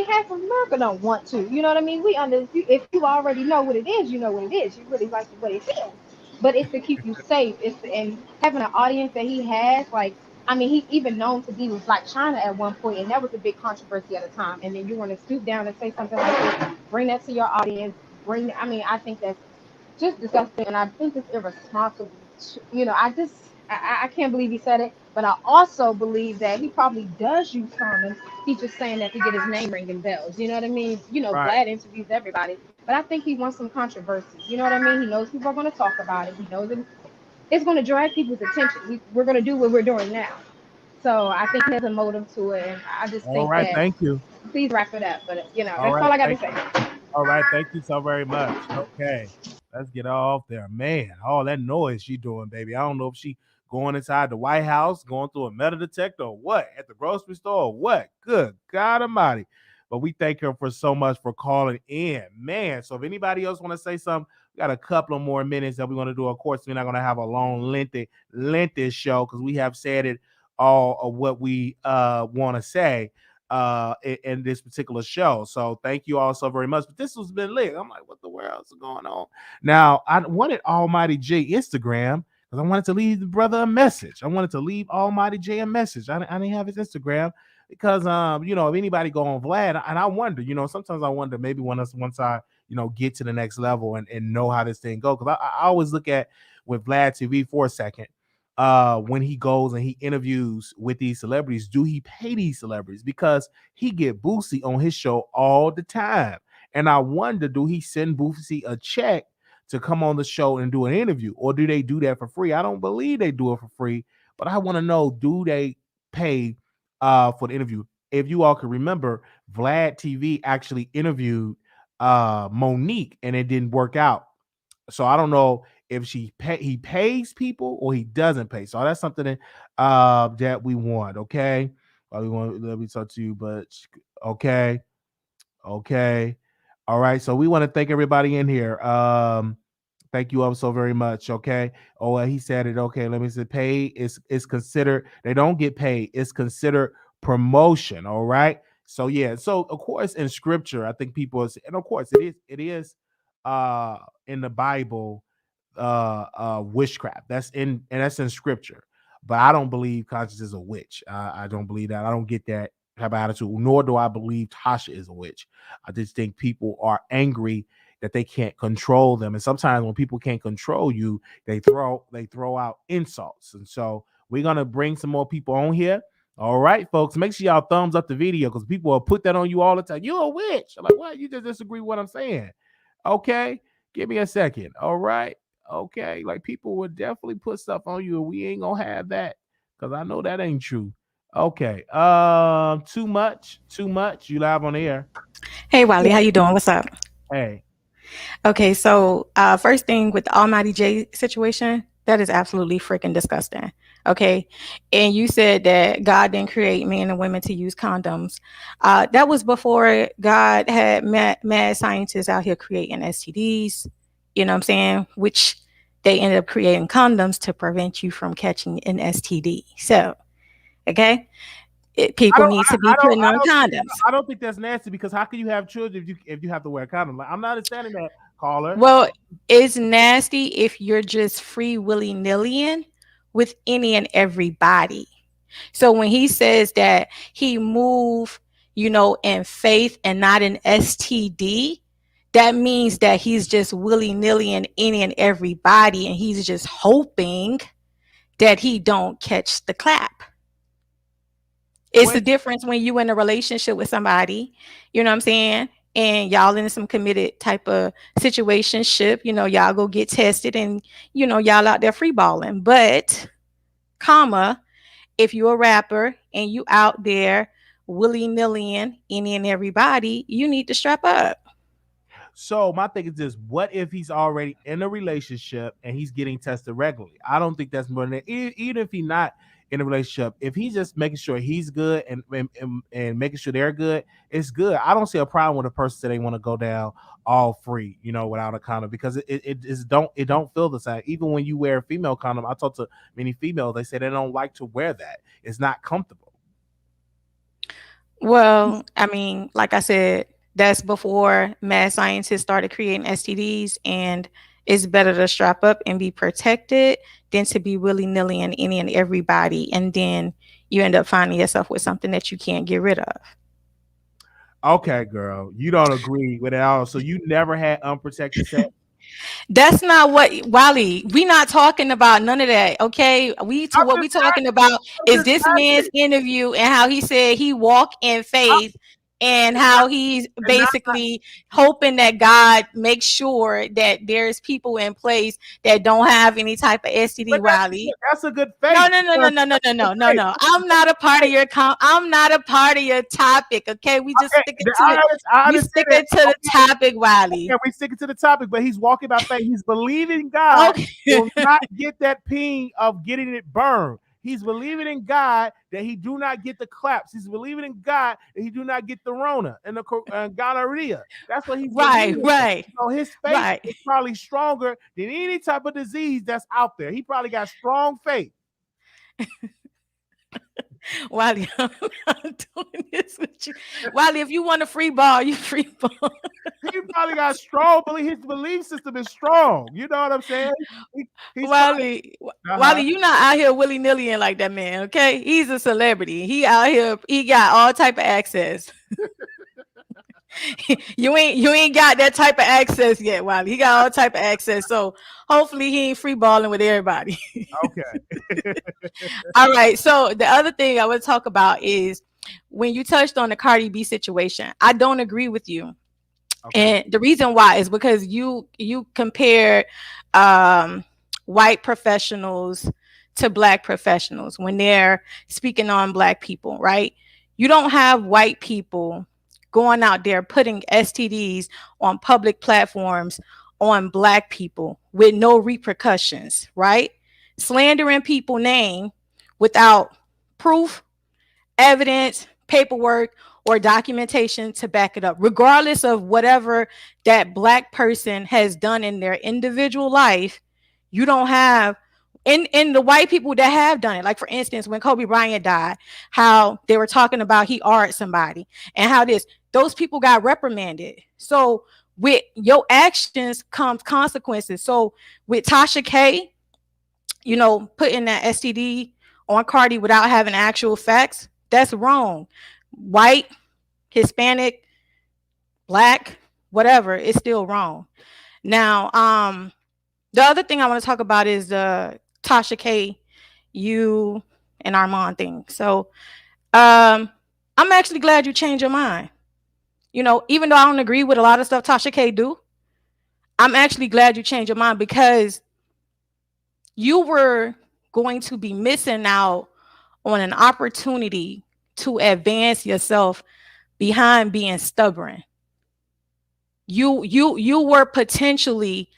Half of America don't want to. You know what I mean? If you already know what it is, you know what it is. You really like what it is. But it's to keep you safe. And having an audience that he has, like, he's even known to be with Black China at one point, and that was a big controversy at the time. And then you want to stoop down and say something like this, bring that to your audience. I think that's just disgusting, and I think it's irresponsible. I can't believe he said it, but I also believe that he probably does use condoms. He's just saying that to get his name ringing bells. You know what I mean?
Right.
Vlad interviews everybody, but I think he wants some controversy. You know what I mean? He knows people are going to talk about it. He knows it's going to drag people's attention. We're going to do what we're doing now. So I think there's a motive to it, and I just
All
think
right.
that,
Thank you.
please wrap it up. But
All
that's
right.
all I got to
Thank you.
say.
All right. Thank you so very much. Okay. Let's get off there. Man, all that noise she doing, baby. I don't know if she going inside the White House, going through a metal detector or what, at the grocery store or what. Good God Almighty. But we thank her for so much for calling in. Man, so if anybody else want to say something, we got a couple of more minutes that we're going to do. Of course, we're not going to have a long, lengthy show because we have said it all of what we want to say in this particular show. So thank you all so very much. But this has been lit. I'm like, what the world is going on? Now, I wanted Almighty J Instagram because I wanted to leave the brother a message. I wanted to leave Almighty J a message. I didn't have his Instagram because if anybody go on Vlad, and I wonder, sometimes I wonder maybe once I, get to the next level and know how this thing goes. Because I always look at with Vlad TV for a second. When he goes and he interviews with these celebrities, do he pay these celebrities? Because he get Boosie on his show all the time. And I wonder, do he send Boosie a check to come on the show and do an interview? Or do they do that for free? I don't believe they do it for free, but I want to know, do they pay for the interview? If you all can remember, Vlad TV actually interviewed Monique and it didn't work out. So I don't know if he pays people or he doesn't pay. So that's something that we want. Okay. We want, let me talk to you, but okay. Okay. All right. So we want to thank everybody in here. Thank you all so very much. Okay. Oh, he said it. Okay. Let me say pay is considered, they don't get paid. It's considered promotion. All right. So yeah. So of course in scripture, I think people and of course it is in the Bible witchcraft. That's in scripture. But I don't believe Conscious is a witch. I don't believe that. I don't get that type of attitude, nor do I believe Tasha is a witch. I just think people are angry that they can't control them. And sometimes when people can't control you, they throw out insults. And so we're gonna bring some more people on here. All right, folks. Make sure y'all thumbs up the video because people will put that on you all the time. You're a witch. I'm like, what? You just disagree with what I'm saying. Okay. Give me a second. All right. Okay. Like people would definitely put stuff on you, and we ain't gonna have that because I know that ain't true. Okay. Too much. You live on the air.
Hey Wiley, how you doing? What's up?
Hey.
Okay, so first thing with the Almighty J situation, that is absolutely freaking disgusting. Okay, and you said that God didn't create men and women to use condoms. That was before God had mad scientists out here creating STDs. You know what I'm saying? Which they ended up creating condoms to prevent you from catching an STD. So, okay,
I
people
don't,
need to
I,
be
I don't,
putting
I
on
don't,
condoms.
I don't think that's nasty because how can you have children if you have to wear a condom? Like, I'm not understanding that, caller.
Well, it's nasty if you're just free willy nilly with any and everybody. So when he says that he moved, in faith and not in STD, that means that he's just willy nilly in any and everybody, and he's just hoping that he don't catch the clap. It's the
Wait,
difference when you in a relationship with somebody, you know what I'm saying? And y'all in some committed type of situationship, y'all go get tested and y'all out there free balling. But, comma, if you're a rapper and you out there willy-nillying any and everybody, you need to strap up.
so my thing is this: what if he's already in a relationship and he's getting tested regularly? I don't think that's more than even if he's not in a relationship. If he's just making sure he's good and making sure they're good, it's good. I don't see a problem with a person that they want to go down all free, without a condom because it don't feel the same. Even when you wear a female condom, I talk to many females, they say they don't like to wear that. It's not comfortable.
Well, I mean, like I said, that's before mad scientists started creating STDs, and it's better to strap up and be protected than to be willy-nilly in any and everybody, and then you end up finding yourself with something that you can't get rid of.
Okay, girl, you don't agree with it all. So you never had unprotected sex?
That's not what, Wiley. We not talking about none of that. Okay,
I'm
what we
just
talking
asking.
about
I'm
is
just
this man's
asking.
interview and how he said he walk in faith and how he's
And not,
basically hoping that God makes sure that there's people in place that don't have any type of STD.
but
Wiley.
that's a good
No,
faith.
no, no, no, no, no, no, no, no, no. I'm not a part of your topic. Okay, we just
Okay,
sticking to the
I
we
understand
sticking
that.
to the topic,
Okay,
Wiley.
we sticking to the topic, but he's walking by faith. He's believing God
Okay.
will not get that ping of getting it burned. He's believing in God that he do not get the claps. He's believing in God that he do not get the Rona and the gonorrhea. That's what he's
Right,
believing in.
right,
So his faith
right.
is probably stronger than any type of disease that's out there. He probably got strong faith.
Wiley, I'm not doing this with you. Wiley, if you want a free ball, you free ball.
He probably got strong belief. His belief system is strong. You know what I'm saying? He's
Wiley, you not out here willy nilly like that man. Okay, he's a celebrity. He out here. He got all type of access. you ain't got that type of access yet, Wiley. He got all type of access. So hopefully he ain't free balling with everybody.
okay.
All right. So the other thing I would talk about is when you touched on the Cardi B situation. I don't agree with you.
Okay.
And the reason why is because you compare white professionals to black professionals when they're speaking on black people, right? You don't have white people going out there putting STDs on public platforms on black people with no repercussions, right? Slandering people's name without proof, evidence, paperwork, or documentation to back it up, regardless of whatever that black person has done in their individual life. You don't have in the white people that have done it, like for instance, when Kobe Bryant died, how they were talking about he arred somebody and how those people got reprimanded. So with your actions comes consequences. So with TashaK, putting that STD on Cardi without having actual facts, that's wrong. White, Hispanic, black, whatever, it's still wrong. Now, the other thing I want to talk about is the TashaK, you and Armand thing. So, I'm actually glad you changed your mind. Even though I don't agree with a lot of stuff TashaK do, I'm actually glad you changed your mind because you were going to be missing out on an opportunity to advance yourself behind being stubborn. You were potentially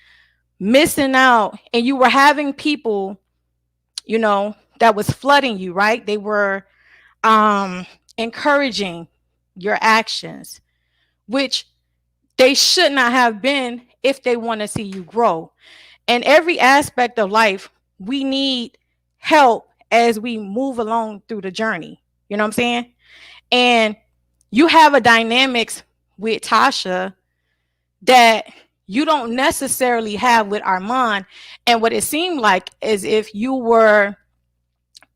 missing out, and you were having people, that was flooding you, right? They were encouraging your actions, which they should not have been if they want to see you grow. In every aspect of life, we need help as we move along through the journey. You know what I'm saying? And you have a dynamics with Tasha that you don't necessarily have with Armand. And what it seemed like is if you were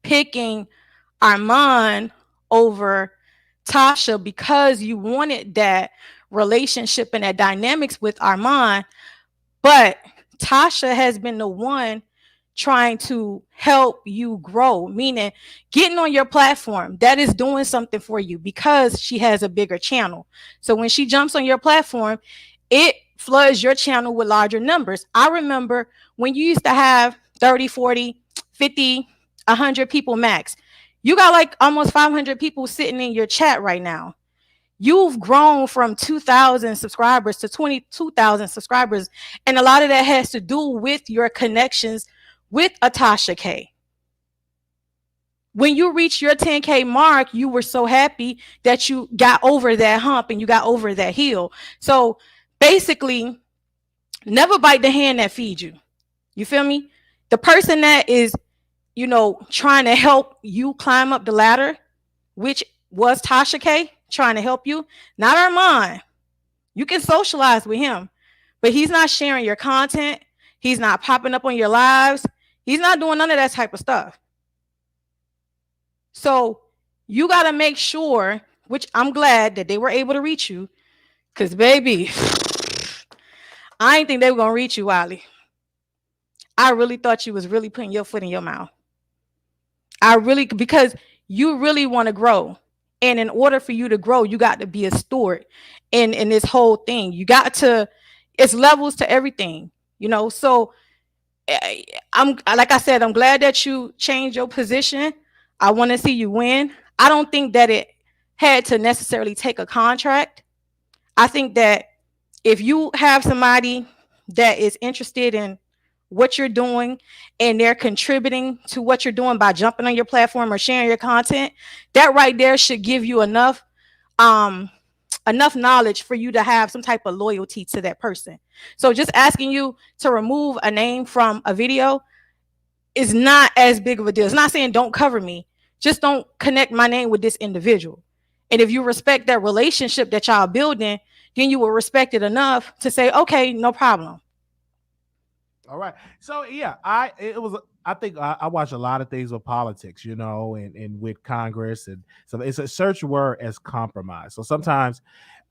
picking Armand over Tasha because you wanted that relationship and that dynamics with Armand, but Tasha has been the one trying to help you grow, meaning getting on your platform. That is doing something for you because she has a bigger channel. So when she jumps on your platform, it floods your channel with larger numbers. I remember when you used to have 30, 40, 50, 100 people max. You got like almost 500 people sitting in your chat right now. You've grown from 2,000 subscribers to 22,000 subscribers. And a lot of that has to do with your connections with a TashaK. When you reached your 10K mark, you were so happy that you got over that hump and you got over that hill. So basically, never bite the hand that feeds you. You feel me? The person that is, trying to help you climb up the ladder, which was TashaK, trying to help you, not Armand. You can socialize with him, but he's not sharing your content. He's not popping up on your lives. He's not doing none of that type of stuff. So you got to make sure, which I'm glad that they were able to reach you, because baby, I didn't think they were going to reach you, Wiley. I really thought you was really putting your foot in your mouth. Because you really want to grow. And in order for you to grow, you got to be a steward in this whole thing. You got to, it's levels to everything, So I'm, like I said, I'm glad that you changed your position. I want to see you win. I don't think that it had to necessarily take a contract. I think that if you have somebody that is interested in what you're doing and they're contributing to what you're doing by jumping on your platform or sharing your content, that right there should give you enough knowledge for you to have some type of loyalty to that person. So just asking you to remove a name from a video is not as big of a deal. It's not saying don't cover me, just don't connect my name with this individual. And if you respect that relationship that y'all building, then you will respect it enough to say, okay, no problem.
All right. So yeah, I think I watch a lot of things with politics, and with Congress, and so it's a search word as compromise. So sometimes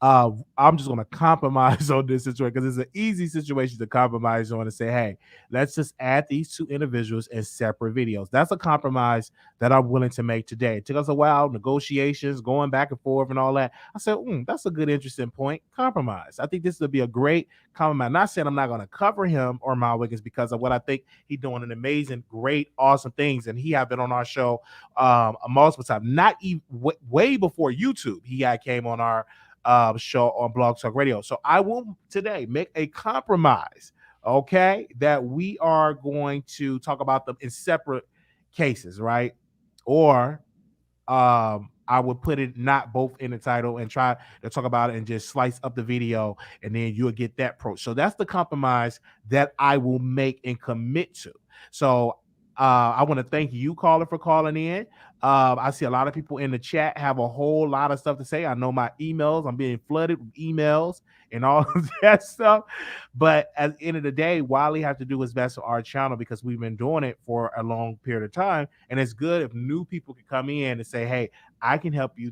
I'm just going to compromise on this situation because it's an easy situation to compromise on and say, hey, let's just add these two individuals as separate videos. That's a compromise that I'm willing to make today. It took us a while, negotiations, going back and forth and all that. I said, that's a good, interesting point. Compromise. I think this would be a great compromise. Not saying I'm not going to cover him or my Wiggins because of what I think he's doing an amazing, great, awesome things. And he had been on our show multiple times, not even way before YouTube. He had came on our show on Blog Talk Radio. So I will today make a compromise, okay, that we are going to talk about them in separate cases, right? Or I would put it not both in the title and try to talk about it and just slice up the video, and then you'll get that approach. So that's the compromise that I will make and commit to. So I want to thank you, caller, for calling in. I see a lot of people in the chat have a whole lot of stuff to say. I know my emails, I'm being flooded with emails and all of that stuff. But at the end of the day, Wiley has to do his best for our channel because we've been doing it for a long period of time. And it's good if new people can come in and say, hey, I can help you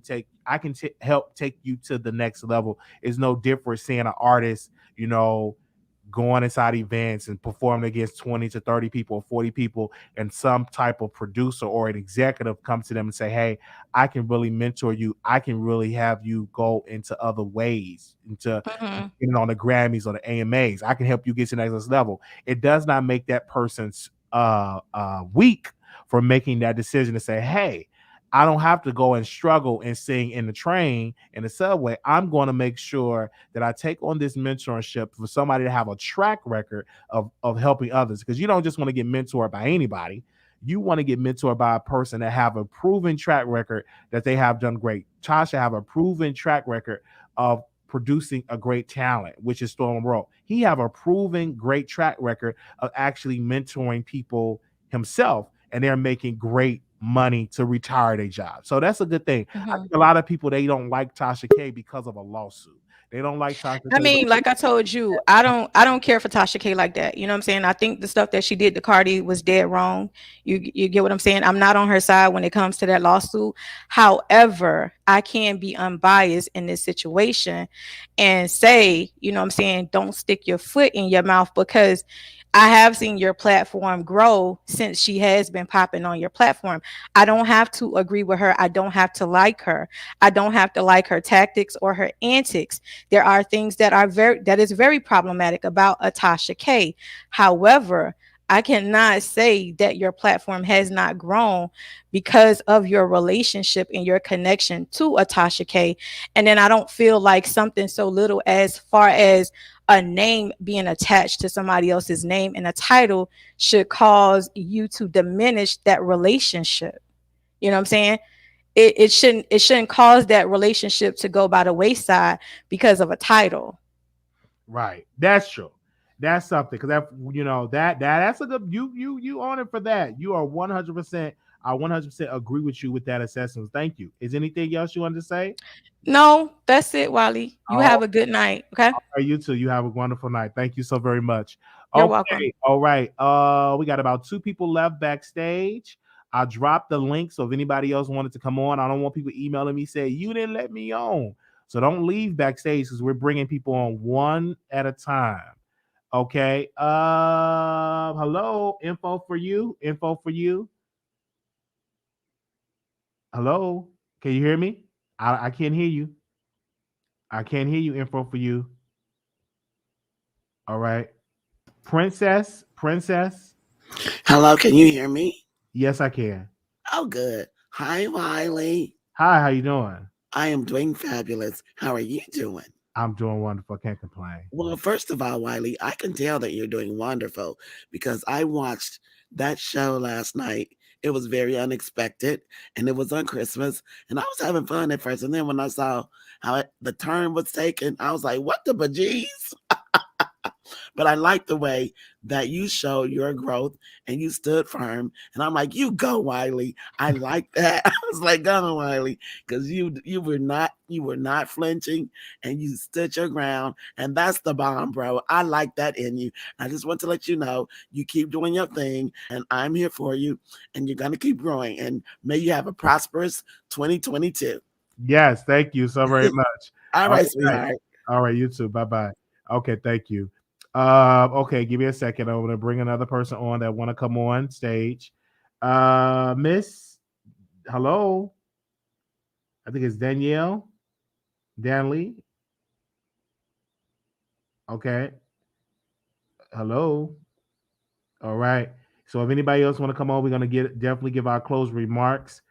help take you to the next level. It's no different seeing an artist, going inside events and performing against 20 to 30 people or 40 people, and some type of producer or an executive comes to them and say, hey, I can really mentor you. I can really have you go into other ways, into getting on the Grammys or the AMAs. I can help you get to the next level. It does not make that person's weak for making that decision to say, hey, I don't have to go and struggle and sing in the train, in the subway. I'm going to make sure that I take on this mentorship for somebody to have a track record of helping others, because you don't just want to get mentored by anybody. You want to get mentored by a person that have a proven track record that they have done great. Tasha have a proven track record of producing a great talent, which is Storm Rowe. He have a proven great track record of actually mentoring people himself, and they're making great money to retire their job. So that's a good thing. I think a lot of people, they don't like TashaK because of a lawsuit. They don't like TashaK.
I mean, like I told you, I don't care for Tasha K like that. You know what I'm saying? I think the stuff that she did to Cardi was dead wrong. You get what I'm saying? I'm not on her side when it comes to that lawsuit. However, I can be unbiased in this situation and say, you know what I'm saying, don't stick your foot in your mouth, because I have seen your platform grow since she has been popping on your platform. I don't have to agree with her. I don't have to like her. I don't have to like her tactics or her antics. There are things that is very problematic about a TashaK. However, I cannot say that your platform has not grown because of your relationship and your connection to a TashaK. And then I don't feel like something so little as far as a name being attached to somebody else's name and a title should cause you to diminish that relationship. You know what I'm saying? It shouldn't cause that relationship to go by the wayside because of a title.
Right. That's true. That's something, because that, that's a good, you on it for that. You are 100%. I 100% agree with you with that assessment. Thank you. Is anything else you wanted to say?
No, that's it, Wally. You
Oh,
have a good night. Okay.
all right, you too. You have a wonderful night. Thank you so very much.
You're welcome.
Okay. All right. We got about 2 people left backstage. I dropped the link, so if anybody else wanted to come on, I don't want people emailing me say you didn't let me on. So don't leave backstage, because we're bringing people on one at a time. Okay. Hello. Info for you. Info for you. Hello. Can you hear me? I can't hear you. I can't hear you. Info for you. All right. Princess.
Hello, can you hear me?
Yes, I can.
Oh, good. Hi, Wiley.
Hi, how you doing?
I am doing fabulous. How are you doing?
I'm doing wonderful. Can't complain.
Well, first of all, Wiley, I can tell that you're doing wonderful because I watched that show last night. It was very unexpected, and it was on Christmas, and I was having fun at first. And then when I saw how the turn was taken, I was like, what the bejeez? But I like the way that you showed your growth and you stood firm. And I'm like, you go, Wiley. I like that. I was like, go on, Wiley, because you were not flinching and you stood your ground. And that's the bomb, bro. I like that in you. I just want to let you know you keep doing your thing, and I'm here for you, and you're gonna keep growing. And may you have a prosperous 2022.
Yes, thank you so very much.
All right, sweetheart.
All right, you too. Bye-bye. Okay, thank you. Okay, give me a second. I'm gonna bring another person on that want to come on stage. Miss, hello. I think it's Danielle. Danley. Okay. Hello. All right. So if anybody else want to come on, we're gonna definitely give our closing remarks.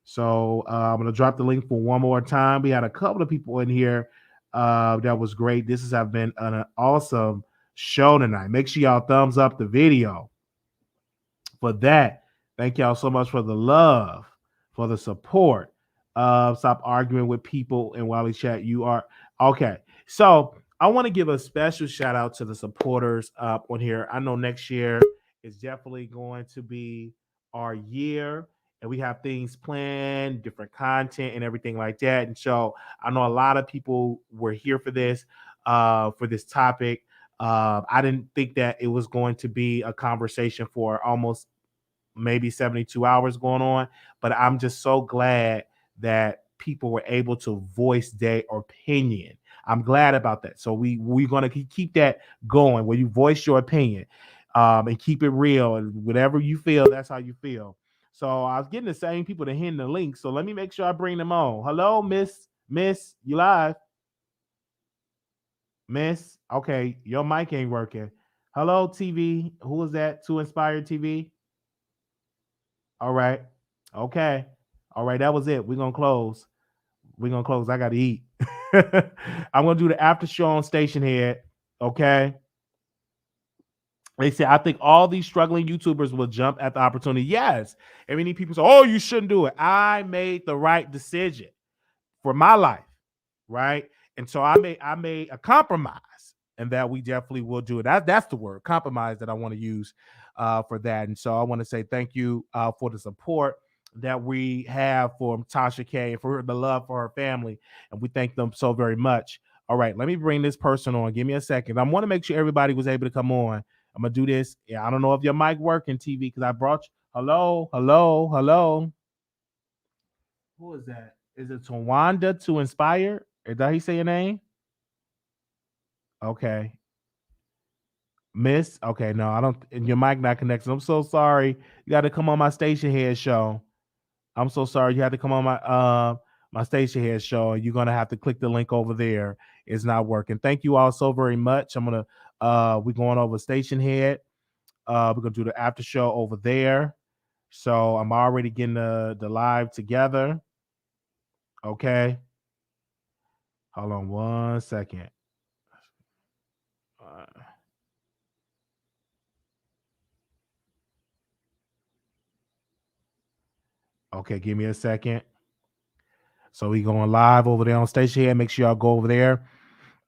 So I'm gonna drop the link for one more time. We had a couple of people in here. That was great. This has been an awesome show tonight. Make sure y'all thumbs up the video for that. Thank y'all so much for the love, for the support. Stop arguing with people in Wiley Chat. You are okay. So I want to give a special shout out to the supporters up on here. I know next year is definitely going to be our year, and we have things planned, different content and everything like that. And so I know a lot of people were here for this topic. I didn't think that it was going to be a conversation for almost maybe 72 hours going on, but I'm just so glad that people were able to voice their opinion. I'm glad about that. So we're going to keep that going, where you voice your opinion and keep it real, and whatever you feel, that's how you feel. So I was getting the same people to hit the link. So let me make sure I bring them on. Hello, Miss, you live? Miss, okay, your mic ain't working. Hello, TV. Who is that? To Inspired TV. All right. Okay. All right. That was it. We're going to close. I got to eat. I'm going to do the after show on Station Head. Okay. They said, I think all these struggling YouTubers will jump at the opportunity. Yes. And many people say, oh, you shouldn't do it. I made the right decision for my life. Right. And so I made a compromise, and that we definitely will do it. That's the word, compromise, that I want to use for that. And so I want to say thank you for the support that we have for TashaK and for the love for her family, and we thank them so very much. All right, let me bring this person on. Give me a second. I want to make sure everybody was able to come on. I'm gonna do this. Yeah, I don't know if your mic working, TV, because I brought you. Hello, hello, hello. Who is that? Is it Tawanda to Inspire? Is that how you say your name? Okay. Miss. Okay, no, I don't. And your mic not connected. I'm so sorry. You got to come on my station head show. I'm so sorry. You had to come on my station head show. You're gonna have to click the link over there. It's not working. Thank you all so very much. I'm gonna we're going over station head. We're gonna do the after show over there. So I'm already getting the live together. Okay. Hold on 1 second. Okay, give me a second. So we going live over there on station here. Make sure y'all go over there.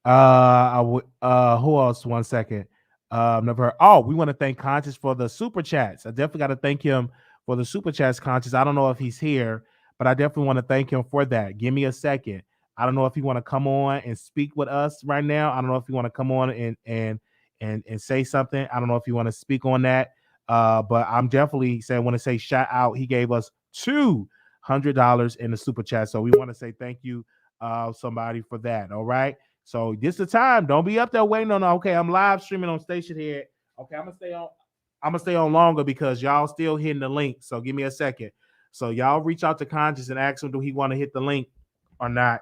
I would who else? 1 second. Never heard. Oh, we want to thank Conscious for the super chats. I definitely got to thank him for the super chats, Conscious. I don't know if he's here, but I definitely want to thank him for that. Give me a second. I don't know if you want to come on and speak with us right now. I don't know if you want to come on and say something. I don't know if you want to speak on that. But I'm definitely saying, want to say shout out. He gave us $200 in the super chat. So we want to say thank you, somebody, for that. All right. So this is the time. Don't be up there waiting on. Okay, I'm live streaming on station here. Okay, I'm gonna stay on. I'm gonna stay on longer because y'all still hitting the link. So give me a second. So y'all reach out to Conscious and ask him, do he want to hit the link or not?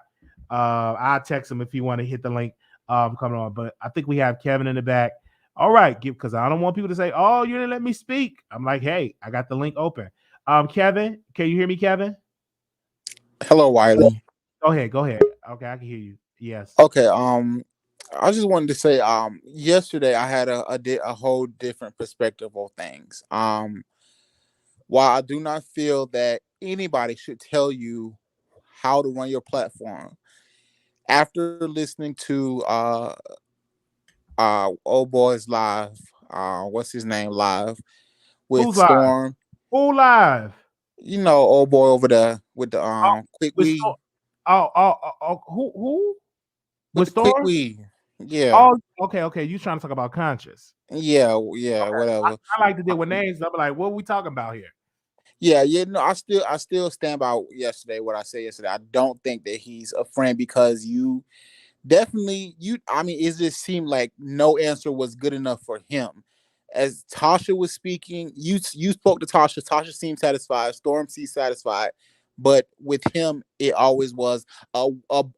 I'll text him if he want to hit the link. Coming on, but I think we have Kevin in the back. All right, because I don't want people to say, "Oh, you didn't let me speak." I'm like, "Hey, I got the link open." Kevin, can you hear me, Kevin?
Hello, Wiley.
Go ahead. Go ahead. Okay, I can hear you. Yes.
Okay. I just wanted to say, yesterday I had a whole different perspective of things. While I do not feel that anybody should tell you how to run your platform, after listening to Old Boys Live, what's his name live with
Who's live?
Storm,
Who live?
you know, old boy over there with the
Oh,
quick
with
weed,
Storm. Who?
with
With
the quick
Storm?
weed. Yeah,
Oh, okay. You trying to talk about Conscious?
yeah,
Okay.
whatever.
I like to deal with names. I'm like, what are we talking about here?
Yeah. No, I still stand by yesterday. What I said yesterday. I don't think that he's a friend because you definitely you. I mean, it just seemed like no answer was good enough for him. As Tasha was speaking, you spoke to Tasha. Tasha seemed satisfied. Storm seemed satisfied, but with him, it always was a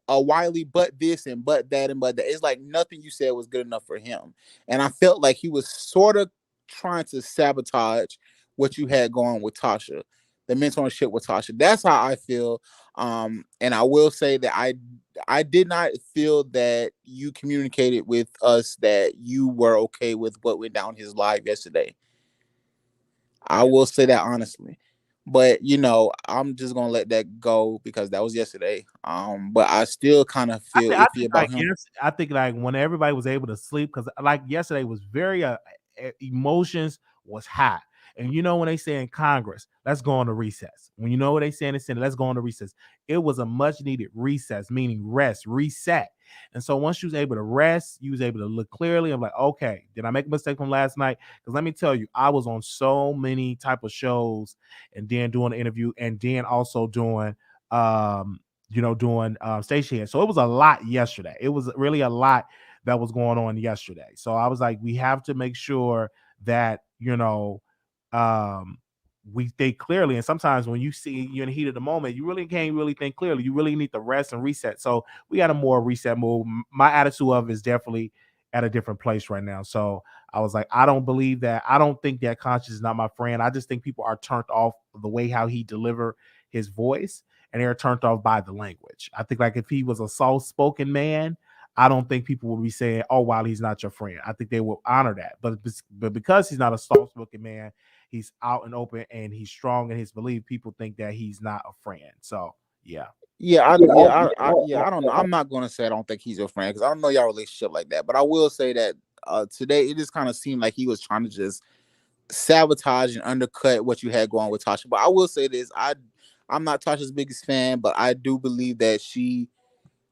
Wiley, but this and but that and but that. It's like nothing you said was good enough for him, and I felt like he was sort of trying to sabotage what you had going with Tasha, the mentorship with Tasha. That's how I feel. And I will say that I did not feel that you communicated with us that you were okay with what went down his live yesterday. I will say that honestly. But I'm just gonna let that go because that was yesterday. But I still kind of feel
I
iffy
think like
about him.
yes, I think like when everybody was able to sleep, because like yesterday was very emotions was high. And you know when they say in Congress, let's go on to recess. When you know what they say in the Senate, let's go on to recess. It was a much needed recess, meaning rest, reset. And so once you was able to rest, you was able to look clearly. I'm like, okay, did I make a mistake from last night? Because let me tell you, I was on so many type of shows and then doing an interview and then also doing doing station here. So it was a lot yesterday. It was really a lot that was going on yesterday. So I was like, we have to make sure that um, we think clearly. And sometimes when you see you're in the heat of the moment, you really can't really think clearly. You really need to rest and reset. So we got a more reset move. My attitude of it is definitely at a different place right now. So I was like, I don't believe that. I don't think that Conscious is not my friend. I just think people are turned off the way how he delivered his voice, and they're turned off by the language. I think like if he was a soft-spoken man, I don't think people will be saying, "Oh, wow, he's not your friend." I think they will honor that. But because he's not a soft-spoken man, he's out and open and he's strong in his belief. People think that he's not a friend. So Yeah.
I don't know. I'm not gonna say I don't think he's your friend because I don't know y'all relationship like that. But I will say that today it just kind of seemed like he was trying to just sabotage and undercut what you had going with Tasha. But I will say this: I'm not Tasha's biggest fan, but I do believe that she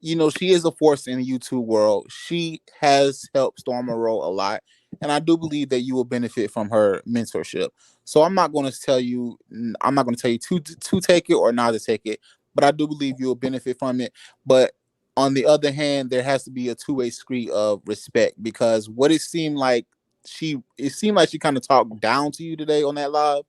is a force in the YouTube world. She has helped Storm Monroe a lot, and I do believe that you will benefit from her mentorship. So I'm not going to tell you to take it or not to take it, but I do believe you will benefit from it. But on the other hand, there has to be a two-way street of respect because it seemed like she kind of talked down to you today on that live.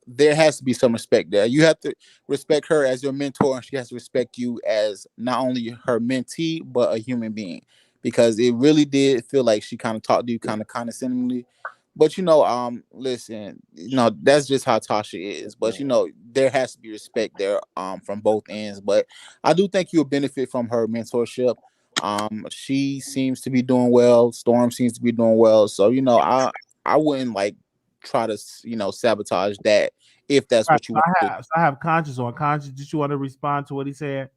There has to be some respect there. You have to respect her as your mentor, and she has to respect you as not only her mentee but a human being. Because it really did feel like she kind of talked to you kind of condescendingly. But listen, that's just how Tasha is. But there has to be respect there from both ends. But I do think you'll benefit from her mentorship. She seems to be doing well. Storm seems to be doing well. So I wouldn't like try to sabotage that if that's
All right,
what you want to do.
I have Conscious on. Conscious, did you want to respond to what he said?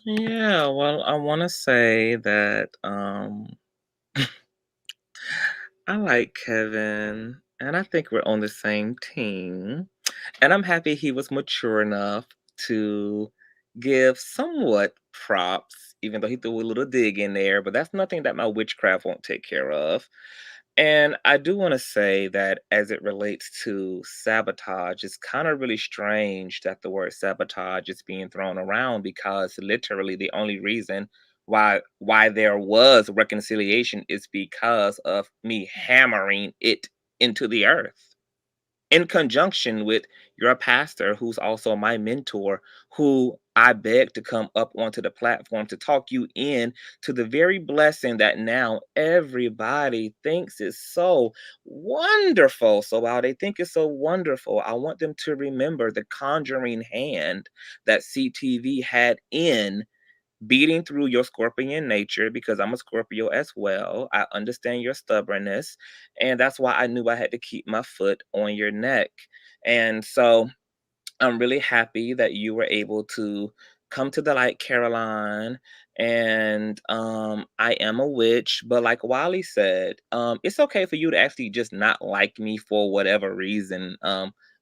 Yeah, well, I want to say that I like Kevin, and I think we're on the same team. And I'm happy he was mature enough to give somewhat props, even though he threw a little dig in there, but that's nothing that my witchcraft won't take care of. And I do want to say that as it relates to sabotage, it's kind of really strange that the word sabotage is being thrown around because literally the only reason why there was reconciliation is because of me hammering it into the earth in conjunction with your pastor, who's also my mentor, who I begged to come up onto the platform to talk you in to the very blessing that now everybody thinks is so wonderful. So while they think it's so wonderful, I want them to remember the conjuring hand that CTV had in beating through your Scorpion nature because I'm a Scorpio as well. I understand your stubbornness. And that's why I knew I had to keep my foot on your neck. And so I'm really happy that you were able to come to the light, Caroline. And I am a witch, but like Wiley said, it's okay for you to actually just not like me for whatever reason.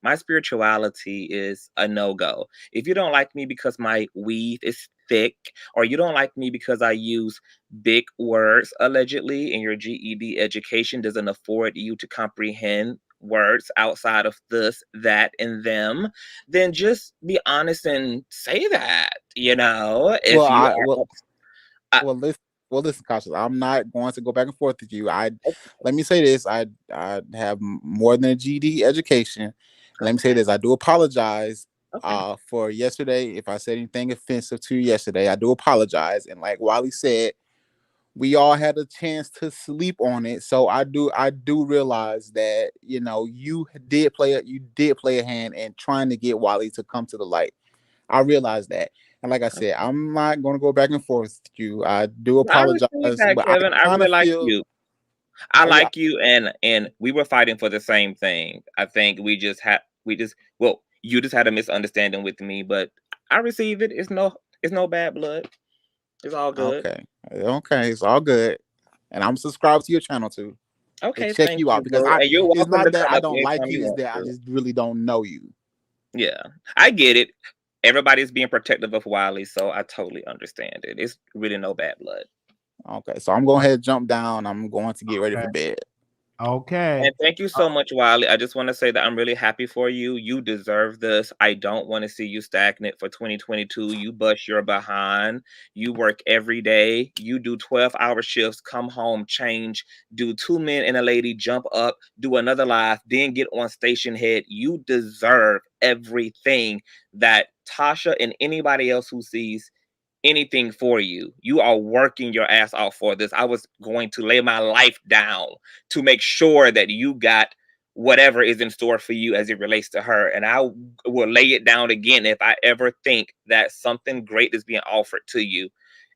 My spirituality is a no-go. If you don't like me because my weave is thick, or you don't like me because I use big words allegedly, and your GED education doesn't afford you to comprehend words outside of this, that, and them, then just be honest and say that,
Well,
if you are I,
well, listen, Cautious. I'm not going to go back and forth with you. Let me say this. I have more than a GD education. Let me say
okay,
this. I do apologize
okay,
for yesterday. If I said anything offensive to you yesterday, I do apologize. And like Wiley said, we all had a chance to sleep on it. So I do realize that you did play a hand in trying to get Wiley to come to the light. I realize that. And like I said, I'm not going to go back and forth with you. I do
I receive
apologize,
that,
but I
Kevin. I
kind
really
of
like
feel
you. I
I,
like you, and we were fighting for the same thing. I think well, you just had a misunderstanding with me, but I receive it. It's no bad blood. It's all good.
okay. Okay, it's all good. And I'm subscribed to your channel too. To
Okay,
check
thank
you
you,
out because
boo. And you're
it's
welcome
not
to
that
come
I
up
don't like
anytime
you,
you
it's
want
that I
to.
just really don't know you.
Yeah, I get it. Everybody's being protective of Wiley, so I totally understand it. It's really no bad blood.
Okay, so I'm going ahead and jump down. I'm going to get ready
Okay.
for bed.
Okay.
And thank you so much, Wiley. I just want to say that I'm really happy for you. You deserve this. I don't want to see you stagnant for 2022. You bust your behind. You work every day. You do 12-hour shifts, come home, change, do 2 men and a lady, jump up, do another live, then get on station head. You deserve everything that Tasha and anybody else who sees anything for you. You are working your ass off for this. I was going to lay my life down to make sure that you got whatever is in store for you as it relates to her. And I will lay it down again if I ever think that something great is being offered to you.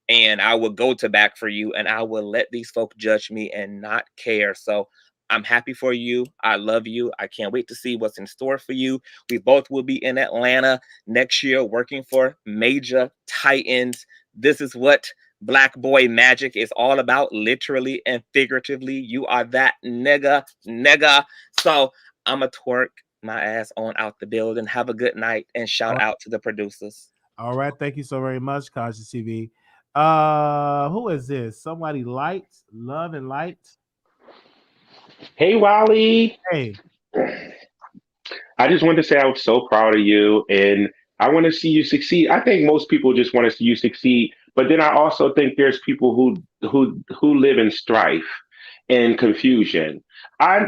And I will go to back for you and I will let these folk judge me and not care. So I'm happy for you. I love you. I can't wait to see what's in store for you. We both will be in Atlanta next year working for major titans. This is what Black boy magic is all about, literally and figuratively. You are that nigga. So I'm a twerk my ass on out the building. Have a good night and shout out to the producers.
All right, thank you so very much, Conscious TV. Who is this? Somebody light, love and light.
Hey, Wiley.
Hey.
I just wanted to say I was so proud of you and I want to see you succeed. I think most people just want to see you succeed, but then I also think there's people who live in strife and confusion.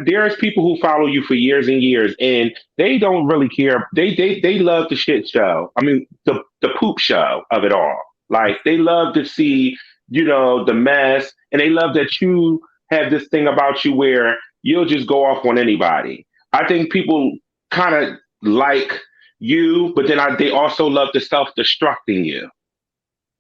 There's people who follow you for years and years and they don't really care. They love the shit show. I mean the poop show of it all. Like they love to see, the mess, and they love that you have this thing about you where you'll just go off on anybody. I think people kind of like you, but then they also love the self-destructing you.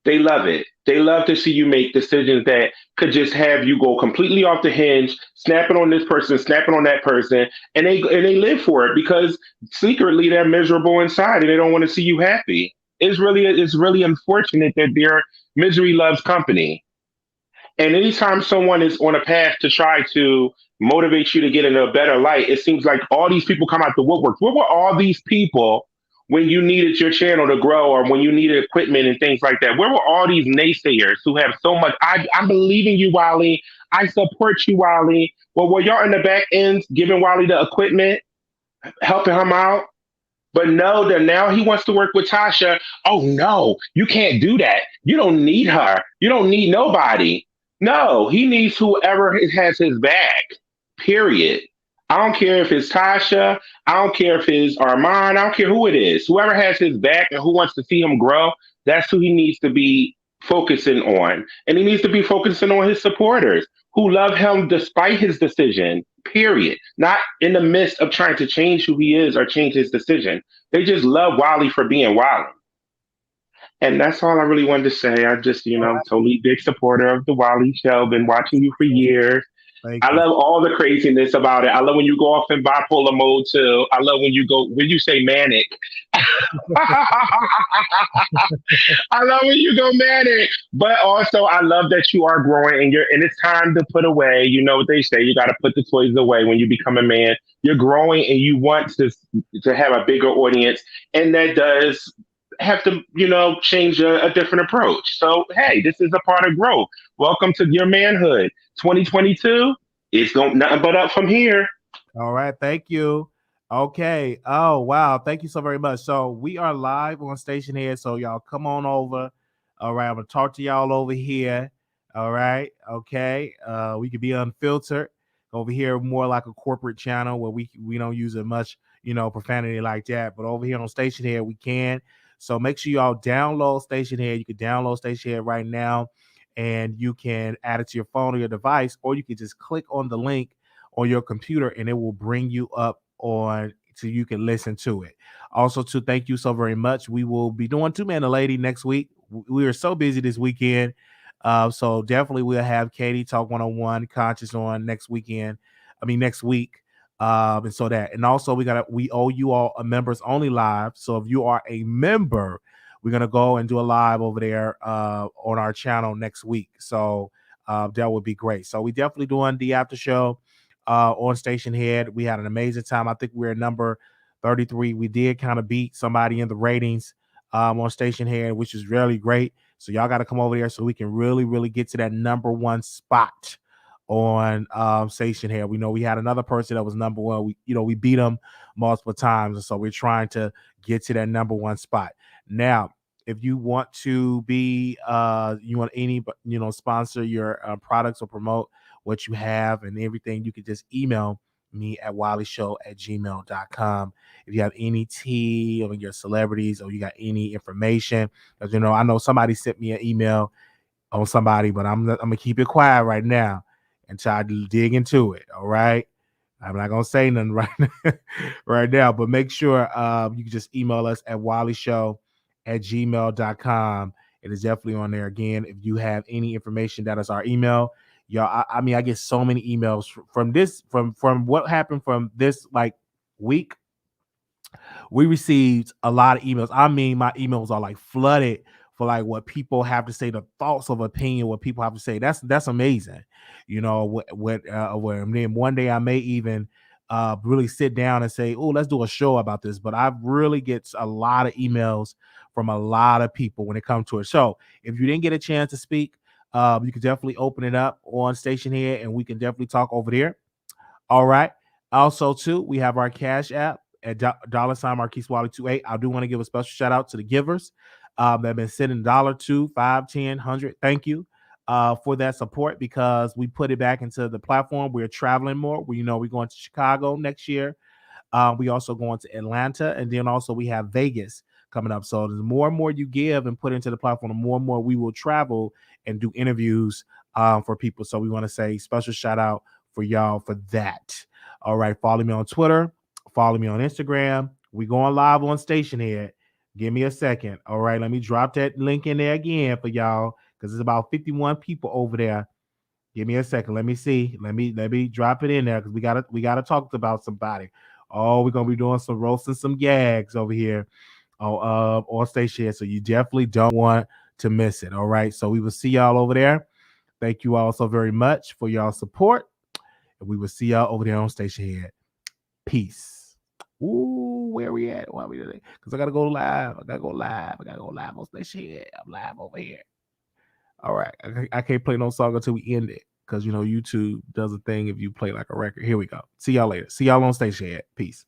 They love it. They love to see you make decisions that could just have you go completely off the hinge, snapping on this person, snapping on that person, and they live for it because secretly they're miserable inside and they don't want to see you happy. It's really unfortunate that their misery loves company. And anytime someone is on a path to try to motivate you to get in a better light, it seems like all these people come out the woodwork. Where were all these people when you needed your channel to grow or when you needed equipment and things like that? Where were all these naysayers who have so much? I'm believing you, Wiley. I support you, Wiley. Well, were y'all in the back ends giving Wiley the equipment, helping him out? But no, that now he wants to work with Tasha. Oh no, you can't do that. You don't need her. You don't need nobody. No, he needs whoever has his back. Period. I don't care if it's Tasha. I don't care if it's Armand. I don't care who it is. Whoever has his back and who wants to see him grow, that's who he needs to be focusing on. And he needs to be focusing on his supporters who love him despite his decision, period. Not in the midst of trying to change who he is or change his decision. They just love Wiley for being Wiley. And that's all I really wanted to say. I just, totally big supporter of the Wiley Show. Been watching you for years. I love all the craziness about it. I love when you go off in bipolar mode too. I love when you say manic. I love when you go manic. But also I love that you are growing and it's time to put away. You know what they say, you gotta put the toys away when you become a man. You're growing and you want to have a bigger audience. And that does have to, change a different approach. So, hey, this is a part of growth. Welcome to your manhood. 2022, it's going nothing but up from here.
All right. Thank you. Okay. Oh, wow. Thank you so very much. So we are live on Station Head. So y'all come on over. All right. I'm going to talk to y'all over here. All right. Okay. We could be unfiltered. Over here, more like a corporate channel where we don't use as much, profanity like that. But over here on Station Head, we can. So make sure y'all download Station Head. You can download Station Head right now, and you can add it to your phone or your device, or you can just click on the link on your computer, and it will bring you up on so you can listen to it. Also, to thank you so very much. We will be doing Two Man and Lady next week. We are so busy this weekend, so definitely we'll have Katie Talk 101 Conscious on next week. And also we owe you all a members only live. So if you are a member, we're gonna go and do a live over there on our channel next week. So that would be great. So we definitely doing the after show on Station Head. We had an amazing time. I think we're number 33. We did kind of beat somebody in the ratings on Station Head, which is really great. So y'all got to come over there so we can really, really get to that number one spot on Station Head. We know we had another person that was number one. We beat them multiple times, and so we're trying to get to that number one spot. Now, if you want to be sponsor your products or promote what you have and everything, you can just email me at wileyshow@gmail.com. If you have any tea or your celebrities or you got any information, because I know somebody sent me an email on somebody, but I'm gonna keep it quiet right now and try to dig into it. All right. I'm not gonna say nothing right now, but make sure you can just email us at wileyshow@gmail.com. It is definitely on there. Again, if you have any information, that is our email. y'all. I mean, I get so many emails from this, from what happened from this like week. We received a lot of emails. I mean, my emails are like flooded for like what people have to say, the thoughts of opinion, what people have to say. That's amazing. You know, and then one day I may even really sit down and say, oh, let's do a show about this. But I really get a lot of emails from a lot of people when it comes to it. So if you didn't get a chance to speak, you can definitely open it up on Station here and we can definitely talk over there. All right. Also, too, we have our Cash App at $ Marquise Wiley 28. I do want to give a special shout out to the givers that have been sending $1, $2, $5, $10, $100. Thank you for that support, because we put it back into the platform. We're traveling more. We're going to Chicago next year. We also going to Atlanta, and then also we have Vegas coming up. So the more and more you give and put into the platform, the more and more we will travel and do interviews for people. So we want to say special shout out for y'all for that. All right, follow me on Twitter, follow me on Instagram. We going live on Station Head. Give me a second. All right, let me drop that link in there again for y'all, because there's about 51 people over there. Give me a second. Let me see. Let me drop it in there, because we gotta talk about somebody. Oh, we're gonna be doing some roasting, some gags over here on Station Head. So you definitely don't want to miss it. All right. So we will see y'all over there. Thank you all so very much for y'all support. And we will see y'all over there on Station Head. Peace. Ooh, where we at? Why we doing? Because I gotta go live. I gotta go live on Station Head. I'm live over here. All right. I can't play no song until we end it, because YouTube does a thing if you play like a record. Here we go. See y'all later. See y'all on Station Head. Peace.